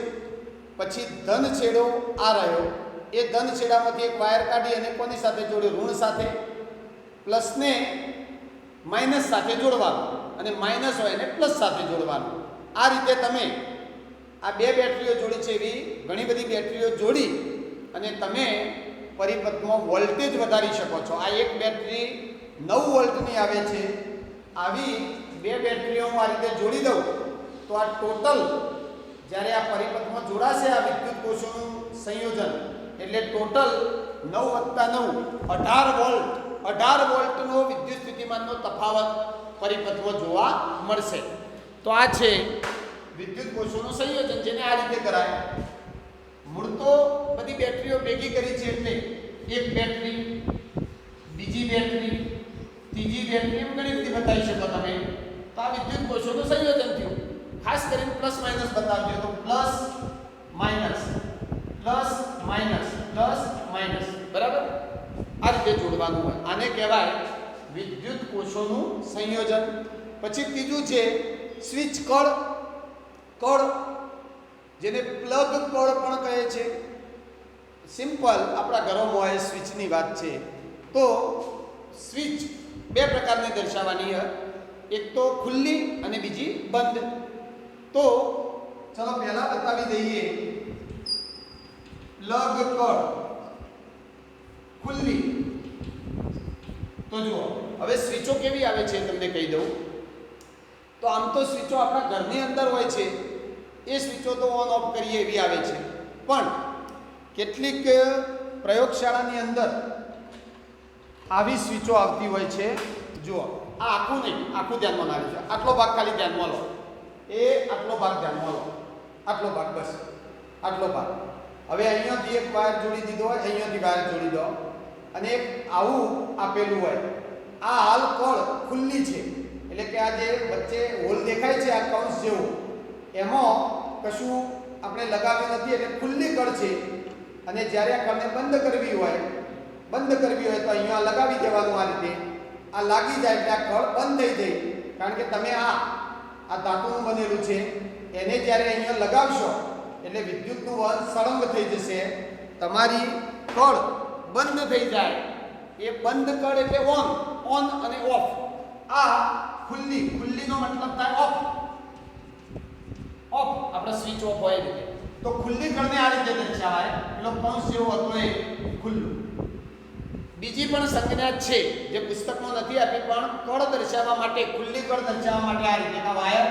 S1: પછી ધન છેડો આ રહ્યો, એ ધન છેડામાંથી એક વાયર કાઢી અને કોની સાથે જોડ્યો? ઋણ સાથે. પ્લસને માઇનસ સાથે જોડવાનું અને માઇનસ હોય એને પ્લસ સાથે જોડવાનું. આ રીતે તમે આ બે બેટરીઓ જોડી છે એવી ઘણી બધી બેટરીઓ જોડી અને તમે પરિપથમાં વોલ્ટેજ વધારી શકો છો. આ એક બેટરી 9 વોલ્ટની આવે છે. આવી બે બેટરીઓ હું આ રીતે જોડી દઉં તો આ ટોટલ જ્યારે આ પરિપથમાં જોડાશે આ વિદ્યુત કોષોનું સંયોજન એટલે ટોટલ 9 + 9 18 વોલ્ટનો વિદ્યુત સ્થિતિમાનનો તફાવત પરિપથમાં જોવા મળશે. તો આ છે વિદ્યુત કોષોનું સંયોજન, જેને આ રીતે કરાય. મૂળ તો બધી બેટરીઓ ભેગી કરી છે એટલે એક બેટરી, બીજી બેટરી, ત્રીજી બેટરી, એમ ઘણી બધી બતાવી શકો તમે. તો આ વિદ્યુત કોષોનું સંયોજન થયું. ખાસ કરીને પ્લસ માઇનસ બતાવજો તો plus minus plus minus plus minus, બરાબર? આ રીતે જોડવાનું હોય. આને કહેવાય વિદ્યુત કોષોનું સંયોજન. પછી ત્રીજું છે સ્વિચ કળ, જેને પ્લગ કળ પણ કહે છે. સિમ્પલ આપણા ઘરોમાં હોય સ્વિચની વાત છે. તો સ્વિચ બે પ્રકારની દર્શાવવાની હોય, એક તો ખુલ્લી અને બીજી બંધ. તો ચલો પહેલા બતાવી દઈએ પ્લગ કળ ખુલ્લી. તો જુઓ, હવે સ્વિચો કેવી આવે છે તમને કહી દઉં. તો આમ તો સ્વિચો આપણા ઘરની અંદર હોય છે, એ સ્વિચો તો ઓન ઓફ કરીએ એવી આવે છે. પણ કેટલીક પ્રયોગશાળાની અંદર આવી સ્વિચો આવતી હોય છે. જુઓ, આ આખું નહીં, આખું ધ્યાનમાં લાવી છે. આટલો ભાગ ખાલી ધ્યાનમાં લો, એ આટલો ભાગ ધ્યાનમાં લો, આટલો ભાગ, બસ આટલો ભાગ. હવે અહીંયાથી એક વાયર જોડી દીધો હોય, અહીંયાથી વાયર જોડી દો અને એક આવું આપેલું હોય. આ હાલ કળ ખુલ્લી છે એટલે કે આ જે વચ્ચે હોલ દેખાય છે આ કૌંસ જેવું, એમાં કશું આપણે લગાવ્યું નથી એટલે ખુલ્લી કળ છે. અને જ્યારે આ કળને બંધ કરવી હોય તો અહીંયા લગાવી દેવાનું. આ રીતે આ લાગી જાય એટલે આ કળ બંધ થઈ જાય. કારણ કે તમે આ ધાતુનું બનેલું છે એને જ્યારે અહીંયા લગાવશો એટલે વિદ્યુતનું વહન સળંગ થઈ જશે. તમારી કળ બંધ થઈ જાય. એ બંધ કળ એટલે ઓન અને ઓફ. આ ખુલ્લીનો મતલબ થાય ઓફ. આપણે સ્વિચ ઓફ હોય રીતે. તો ખુલ્લી કળને આ રીતે દર્શાવાય. પેલો કૌંસ જેવો હતો એ ખુલ્લું. બીજી પણ સંજ્ઞા છે જે પુસ્તકમાં નથી આપી, પણ કળ દર્શાવવા માટે, ખુલ્લી કળ દર્શાવવા માટે આ રીતે વાયર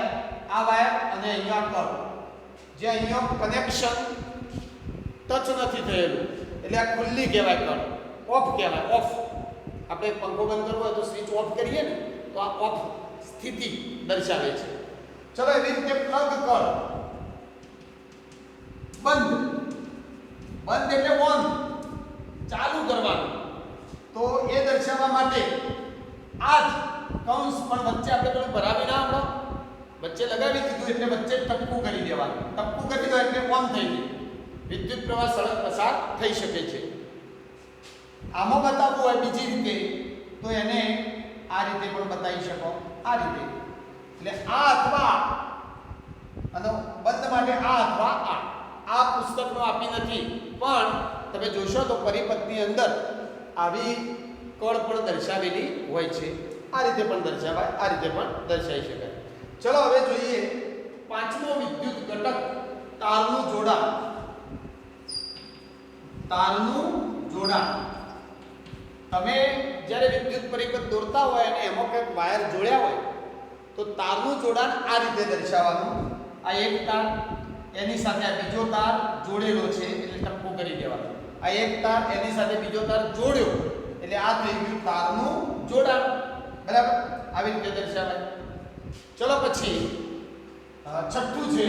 S1: આ વાયર અને અહીંયા કર જે અહીંયા કનેક્શન ટચ નથી થયેલું એટલે આ ખુલ્લી કહેવાય કર, ઓફ કહેવાય, ઓફ. આપણે પંખો બંધ કરવો હોય તો સ્વિચ ઓફ કરીએ ને તો આ ઓફ સ્થિતિ દર્શાવે છે. ચલો એવી રીતે પ્લગ કર, બંધ, બંધ એટલે ઓન, ચાલુ કરવાનું. તો એ દર્શાવવા માટે આ જ કૌંસ પણ વચ્ચે આપણે પેલું ભરાવી ના આપણે વચ્ચે લગાવી દીધું એટલે વચ્ચે ટપકું કરી દેવાનું. ટપકું કરી દો એટલે ઓન થઈ ગયું, વિદ્યુત પ્રવાહ સરળ પસાર થઈ શકે છે. આમાં બતાવવું હોય બીજી રીતે તો એને આ રીતે પણ બતાવી શકો, આ રીતે. એટલે આ અથવા અને બંધ માટે આ અથવા આ પુસ્તકનો આપી નથી, પણ તમે જોશો તો પરિપથની અંદર આવી કળ પણ દર્શાવેલી હોય છે. આ રીતે પણ દર્શાવાય, આ રીતે પણ દર્શાવી શકાય. ચલો હવે જોઈએ પાંચમો વિદ્યુત ઘટક, તારનું જોડાણ. તારનું જોડાણ. તમે જ્યારે વિદ્યુત પરિપથ દોરતા હોય અને એમાં કંઈક વાયર જોડ્યા હોય તો તારનું જોડાણ આ રીતે દર્શાવવાનું. આ એક તાર, એની સાથે આ બીજો તાર જોડેલો છે એટલે ટપકું કરી દેવાનું. આ એક તાર, એની સાથે બીજો તાર જોડ્યો એટલે આ થઈ ગયું તારનું જોડાણ. બરાબર, આવી રીતે દર્શાવાય. ચલો પછી છઠ્ઠું છે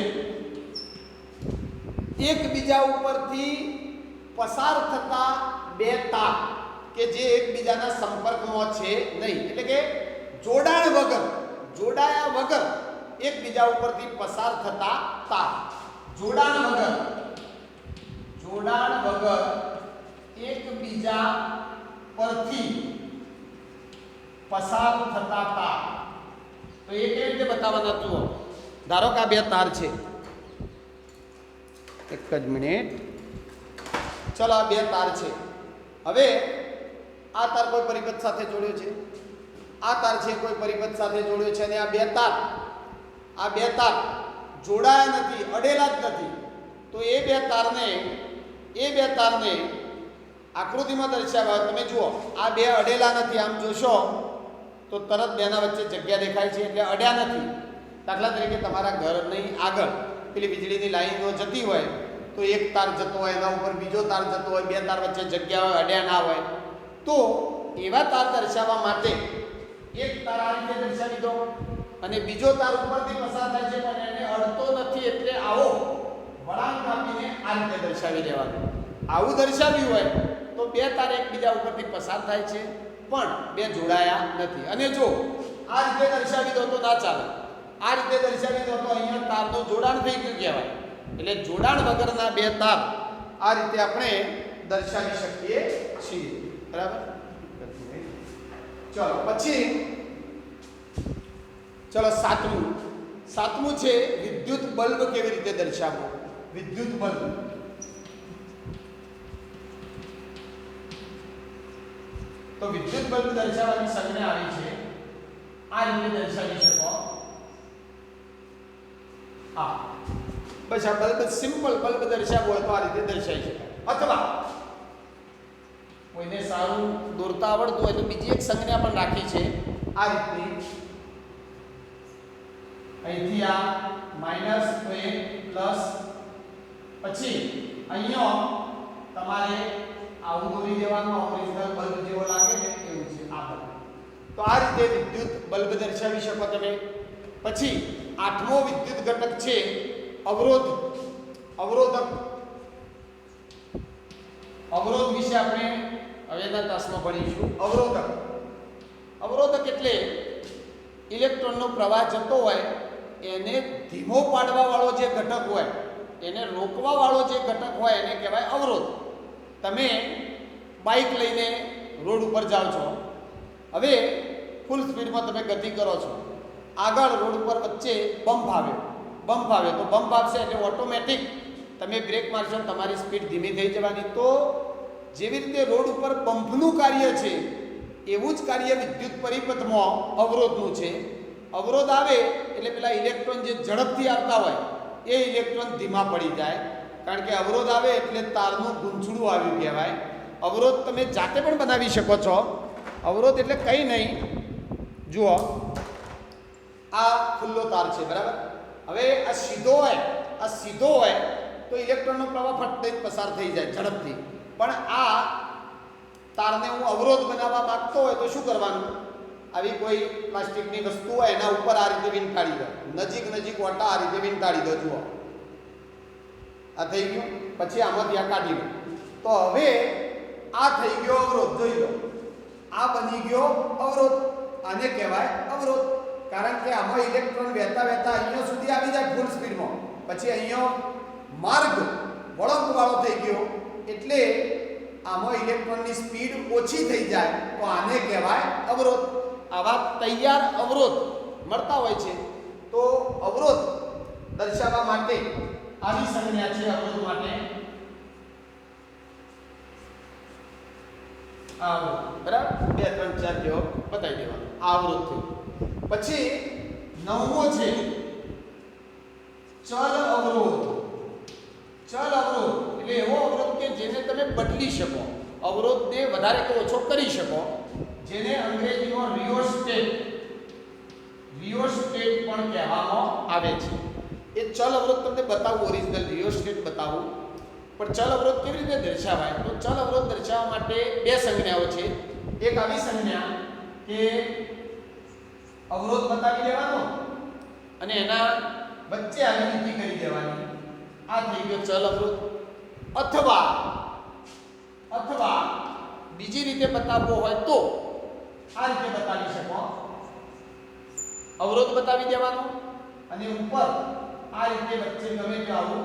S1: એકબીજા ઉપરથી પસાર થતા બે તાર કે જે એકબીજાના સંપર્કમાં છે નહીં, એટલે કે જોડાણ વગર, જોડાયા વગર એકબીજા ઉપરથી પસાર થતા તાર. જોડાણ વગર, જોડાણ વગર એકબીજા પરથી પસાર થતા તાર. તો એ કેવી રીતે બતાવવાના જુઓ. ધારો કે આ બે તાર છે, એક જ મિનિટ. ચલો આ બે તાર છે. હવે આ તાર કોઈ પરિપથ સાથે જોડ્યો છે, આ તાર છે કોઈ પરિપથ સાથે જોડ્યો છે, અને આ બે તાર જોડાયા નથી, અડેલા જ નથી. તો એ બે તારને આકૃતિમાં દર્શાવ્યા. તમે જુઓ આ બે અડેલા નથી, આમ જોશો તો તરત બેના વચ્ચે જગ્યા દેખાય છે એટલે અડ્યા નથી. દાખલા તરીકે તમારા ઘરની આગળ પેલી વીજળીની લાઈનો જતી હોય તો એક તાર જતો હોય, એના ઉપર બીજો તાર જતો હોય, બે તાર વચ્ચે જગ્યા હોય, અડ્યા ના હોય. તો એવા તાર દર્શાવવા માટે એક તાર આ રીતે દર્શાવી દો અને બીજો તાર ઉપરથી પસાર થાય છે પણ એને અડતો નથી એટલે આવો વળાંક આપીને આ રીતે દર્શાવી દેવાનું. આવું દર્શાવ્યું હોય તો બે તાર એકબીજા ઉપરથી પસાર થાય છે પણ બે જોડાયા નથી. અને જો આ રીતે દર્શાવી દો તો ના ચાલે, આ રીતે દર્શાવી દો તો અહીંયા તારનું જોડાણ થઈ ગયું કહેવાય. એટલે જોડાણ વગરના બે તાર આ રીતે આપણે દર્શાવી શકીએ છીએ. બરાબર. ચલો પછી ચલો સાતમું છે વિદ્યુત બલ્બ કેવી રીતે દર્શાવવો. વિદ્યુત બલ્બ, તો વિદ્યુત બલ્બ દર્શાવવાની સંજ્ઞા આવી છે, આ રીતે દર્શાવી શકો. હા, બસ આ બલ્બ, સિમ્પલ બલ્બ દર્શાવવો હોય તો આ રીતે દર્શાવી શકાય. અથવા કોઈને સારું દોરતા આવડતું હોય તો બીજી એક સંજ્ઞા પણ રાખી છે આ રીતની. અહીંથી આ માઇનસ તો એ પ્લસ, પછી અહીંયા તમારે આવું દોરી દેવાનું, ઓરિજિનલ બલ્બ જેવો લાગે ને એવું છે આ બલ્બ. તો આ રીતે વિદ્યુત બલ્બ દર્શાવી શકો તમે. પછી આઠમો વિદ્યુત ઘટક છે અવરોધ. અવરોધ વિશે આપણે હવેના તાસમાં ભણીશું. અવરોધક એટલે ઇલેક્ટ્રોનનો પ્રવાહ જતો હોય એને ધીમો પાડવા વાળો જે ઘટક હોય, એને રોકવા વાળો જે ઘટક હોય એને કહેવાય અવરોધ. તમે બાઇક લઈને રોડ ઉપર જાઓ છો, હવે ફૂલ સ્પીડમાં તમે ગતિ કરો છો, આગળ રોડ ઉપર વચ્ચે બમ્પ આવ્યો તો બમ્પ આવશે એટલે ઓટોમેટિક તમે બ્રેક મારશો, તમારી સ્પીડ ધીમી થઈ જવાની. તો જેવી રીતે રોડ ઉપર પંપનું કાર્ય છે એવું જ કાર્ય વિદ્યુત પરિપથમાં અવરોધનું છે. અવરોધ આવે એટલે પેલા ઇલેક્ટ્રોન જે ઝડપથી આવતા હોય એ ઇલેક્ટ્રોન ધીમા પડી જાય, કારણ કે અવરોધ આવે એટલે તારનું ગૂંચળું આવ્યું કહેવાય. અવરોધ તમે જાતે પણ બનાવી શકો છો. અવરોધ એટલે કંઈ નહીં, જુઓ આ ખુલ્લો તાર છે, બરાબર. હવે આ સીધો હોય તો ઇલેક્ટ્રોનનો પ્રવાહ ફટ પસાર થઈ જાય ઝડપથી, પણ આ તારને હું અવરોધ બનાવવા માંગતો હોય તો શું કરવાનું? આવી કોઈ પ્લાસ્ટિકની વસ્તુ હોય એના ઉપર આ રીતે વીંટાળી દો, નજીક વટા આ રીતે વીંટાળી દો. જુઓ આ થઈ ગયું. પછી આમાંથી આ કાઢી લો. તો હવે આ થઈ ગયો અવરોધ. જોઈ લો, આ બની ગયો અવરોધ. આને કહેવાય અવરોધ, કારણ કે આમાં ઇલેક્ટ્રોન વહેતા અહીંયા સુધી આવી જાય ફૂલ સ્પીડમાં. પછી અહીંયા માર્ગ વળાંકવાળો થઈ ગયો, એટલે આમાં ઇલેક્ટ્રોનની સ્પીડ ઓછી થઈ જાય, તો આને કહેવાય અવરોધ. આવા તૈયાર અવરોધ મળતા હોય છે. તો અવરોધ દર્શાવવા માટે આવી સંજ્ઞા છે. અવરોધ માટે આ અવરોધ, બરાબર? 2 3 4 જેવો બતાવી દેવાનો. આ અવરોધ થયો. પછી 9મો છે ચલ અવરોધ. ચલ અવરોધ એટલે એવો અવરોધ કે જેને તમે બદલી શકો, અવરોધને વધારે કે ઓછો કરી શકો, જેને અંગ્રેજીમાં રિયોસ્ટેટ પણ કહેવામાં આવે છે. એ ચલ અવરોધ તમને બતાવું, ઓરિજિનલ રિયોસ્ટેટ બતાવું. પણ ચલ અવરોધ કેવી રીતે દર્શાવાય? તો ચલ અવરોધ દર્શાવવા માટે 2 સંજ્ઞાઓ છે. એક આવી સંજ્ઞા કે અવરોધ બતાવી દેવાનો અને એના વચ્ચે આવી લીટી કરી દેવાની. આ થઈ ગયો ચલ અવરોધ. અથવા બીજી રીતે બતાવવો હોય તો આ રીતે બતાવી શકો. અવરોધ બતાવી દેવાનો અને ઉપર આ રીતે વચ્ચે ગમે તે આવું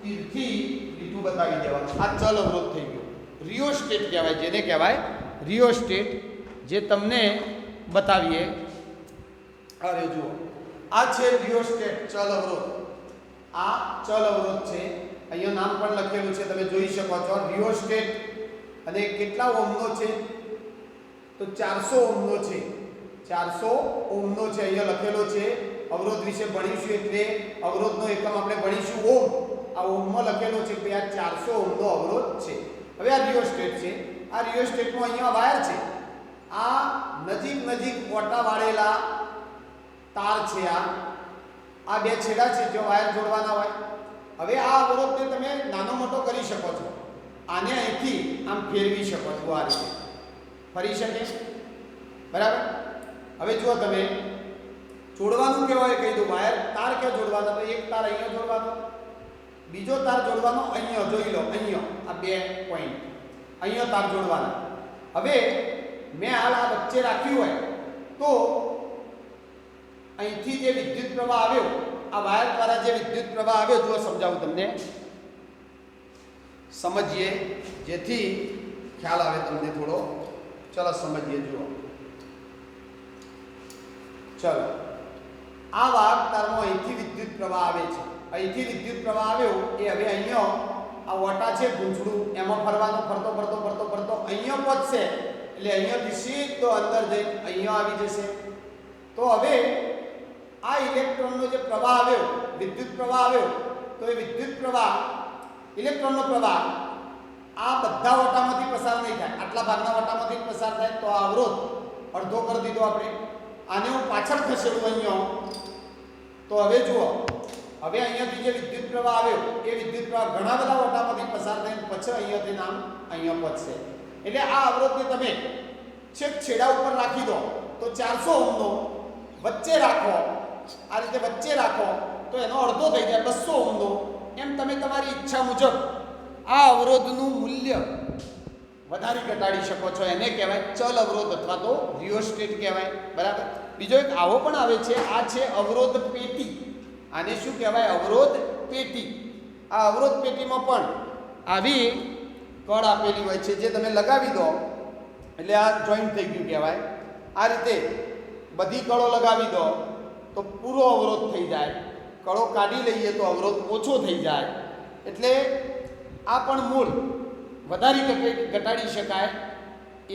S1: તીરથી લીટું બતાવી દેવાનું. આ ચલ અવરોધ થઈ ગયો. રિયોસ્ટેટ કહેવાય, જેને કહેવાય રિયોસ્ટેટ, જે તમને બતાવીએ. અરે જુઓ, આ છે રિયોસ્ટેટ ચલ અવરોધ. આ ચલ અવરોધ છે. અહીંયા નામ પણ લખેલું છે, તમે જોઈ શકો છો. રિયોસ્ટેટ. અને કેટલા ઓહ્મનો છે? તો 400 ઓહ્મનો છે. 400 ઓહ્મનો છે, અહીંયા લખેલો છે. અવરોધ વિશે ભણીશું એટલે અવરોધનો એકમ આપણે ભણીશું ઓહ્મ. આ ઓહ્મમાં લખેલો છે કે આ 400 ઓહ્મનો અવરોધ છે. હવે આ રિયોસ્ટેટ છે. આ રિયોસ્ટેટમાં અહીંયા વાયર છે. આ નજીક ઓટા વાળેલા તાર છે. આ 2 છેડા છે જો વાયર જોડવાના હોય. હવે આ અવરોધને તમે નાનો મોટો કરી શકો છો. આને અહીંથી આમ ફેરવી શકો છો. આ રીતે ફરી શકે, બરાબર? હવે જુઓ, તમે જોડવાનું કેવા હોય કહી દઉં. વાયર તાર ક્યાં જોડવાનો? તો એક તાર અહીંયા જોડવાનો, બીજો તાર જોડવાનો અહીંયા. જોઈ લો, અહીંયા આ 2 પોઈન્ટ અહીંયા તાર જોડવાના. હવે મેં હાલ આ વચ્ચે રાખ્યું હોય તો અહીંથી જે વિદ્યુત પ્રવાહ આવ્યો, આ વાયર દ્વારા જે વિદ્યુત પ્રવાહ આવ્યો, જો સમજાવું તમને, સમજીએ જેથી ખ્યાલ આવે તમને થોડો. ચલો સમજીએ. જુઓ, ચલો, આ વાહક તારમાં અહીંથી વિદ્યુત પ્રવાહ આવે છે. અહીંથી વિદ્યુત પ્રવાહ આવ્યો એ હવે અહીંયા આ ઓટા છે ગૂંચળું, એમાં ફરતો અહીંયા પહોંચશે. એટલે અહીંયાથી સીધો અંદર જઈ અહીંયા આવી જશે. તો હવે આ ઇલેક્ટ્રોનનો જે પ્રવાહ આવ્યો, વિદ્યુત પ્રવાહ આવ્યો, તો એ વિદ્યુત પ્રવાહ, ઇલેક્ટ્રોનનો પ્રવાહ આ બધા વટામાંથી પસાર નહીં થાય. આટલા ભાગના વટામાંથી પસાર થાય. તો આ અવરોધ અડધો કરી દીધો આપણે. આને હું પાછળ ખસેડું અહીંયા. તો હવે જુઓ, હવે અહીંયાથી જે વિદ્યુત પ્રવાહ આવ્યો એ વિદ્યુત પ્રવાહ ઘણા બધા વટામાંથી પસાર થઈને પછી અહીંયાથી નામ અહીંયા પહોંચશે. એટલે આ અવરોધને તમે છેક છેડા ઉપર રાખી દો તો 400 ઓહ્મનો, વચ્ચે રાખો, આ રીતે વચ્ચે રાખો તો એનો અડધો થઈ જાય 200 ઓહ્મનો. એમ તમે તમારી ઈચ્છા મુજબ આ અવરોધનું મૂલ્ય વધારી ઘટાડી શકો છો. એને કહેવાય ચલ અવરોધ અથવા તો રિયોસ્ટેટ કહેવાય, બરાબર? બીજો એક આવો પણ આવે છે. આ છે અવરોધ પેટી. આને શું કહેવાય? અવરોધ પેટી. આ અવરોધ પેટીમાં પણ આવી કળ આપેલી હોય છે, જે તમે લગાવી દો એટલે આ જોઈન્ટ થઈ ગયું કહેવાય. આ રીતે બધી કળો લગાવી દો તો પૂરો અવરોધ થઈ જાય. કળો કાઢી લઈએ તો અવરોધ ઓછો થઈ જાય. એટલે આ પણ મૂળ વધારી ઘટાડી શકાય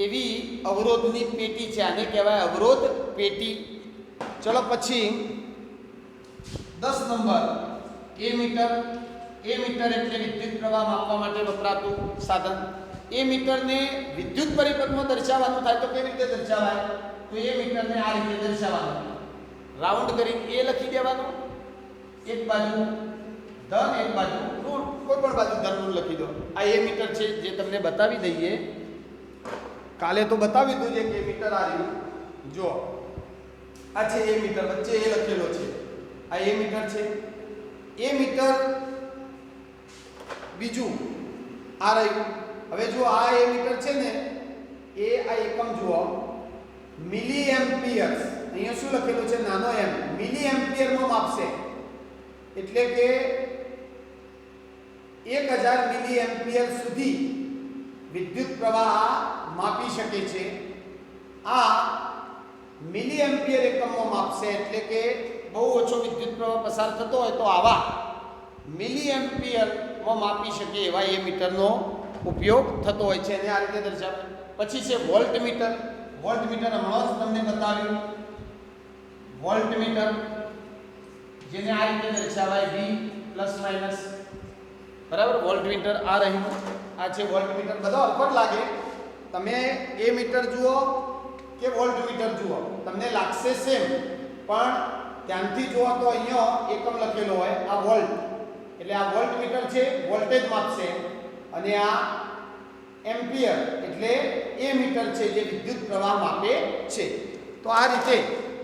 S1: એવી અવરોધની પેટી છે. આને કહેવાય અવરોધ પેટી. ચલો પછી 10 નંબર એમીટર. એમીટર એટલે વિદ્યુત પ્રવાહ માપવા માટે વપરાતું સાધન. એમીટરને વિદ્યુત પરિપથમાં દર્શાવવાનું થાય તો કેવી રીતે દર્શાવાય? તો એમીટરને આ રીતે દર્શાવવાનું, રાઉન્ડ કરીને એ લખી દેવાનું એક બાજુ ધન એક બાજુ ઋણ, કોઈ પણ બાજુ ધન ઋણ લખી દો. આ એ મીટર છે જે તમને બતાવી દઈએ, કાલે તો બતાવી દીધું છે કે મીટર આ રહ્યું. જો આ છે એ મીટર, વચ્ચે એ લખેલો છે, આ એ મીટર છે. એ મીટર બીજું આ રહ્યું. હવે જો આ એ મીટર છે ને, એ આ એકમ જુઓ, મિલી એમ્પિયર્સ. અહીંયા શું લખેલું છે? નાનો એમ, મિલી એમ્પિયરમાં માપશે. એટલે કે 1000 મિલી એમ્પિયર સુધી વિદ્યુત પ્રવાહ માપી શકે છે. આ મિલી એમ્પિયર એકમમાં માપશે, એટલે કે બહુ ઓછો વિદ્યુત પ્રવાહ પસાર થતો હોય તો આવા મિલી એમ્પિયરમાં માપી શકે એવા એ મીટરનો ઉપયોગ થતો હોય છે, અને આ રીતે દર્શાવે. પછી છે વોલ્ટ મીટર. વોલ્ટ મીટર હમણાં જ તમને બતાવ્યું. વોલ્ટ મીટર જેને આ રીતે દર્શાવાય V પ્લસ માઇનસ, બરાબર. વોલ્ટ મીટર આ રહ્યું, આ છે વોલ્ટ મીટર. બધા અલગ લાગે. તમે એ મીટર જુઓ કે વોલ્ટ મીટર જુઓ, તમને લાગશે સેમ, પણ ધ્યાનથી જુઓ તો અહીંયા એકમ લખેલો હોય, આ વોલ્ટ, એટલે આ વોલ્ટ મીટર છે, વોલ્ટેજ માપશે. અને આ એમ્પિયર એટલે એ મીટર છે જે વિદ્યુત પ્રવાહ માપે છે. તો આ રીતે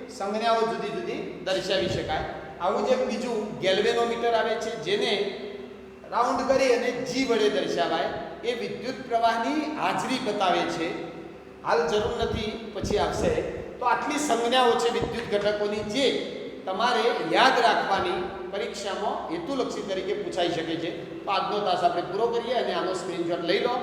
S1: સંજ્ઞાઓ જુદી જુદી દર્શાવી શકાય. આવું જ એક બીજું ગેલ્વેનોમીટર આવે છે, જેને રાઉન્ડ કરી અને G વડે દર્શાવાય. એ વિદ્યુત પ્રવાહની હાજરી બતાવે છે. હાલ જરૂર નથી, પછી આવશે. તો આટલી સંજ્ઞાઓ છે વિદ્યુત ઘટકોની, જે તમારે યાદ રાખવાની, પરીક્ષામાં હેતુલક્ષી તરીકે પૂછાઈ શકે છે. તો આજનો તાસ આપણે પૂરો કરીએ અને આનો સ્ક્રીનશોટ લઈ લો.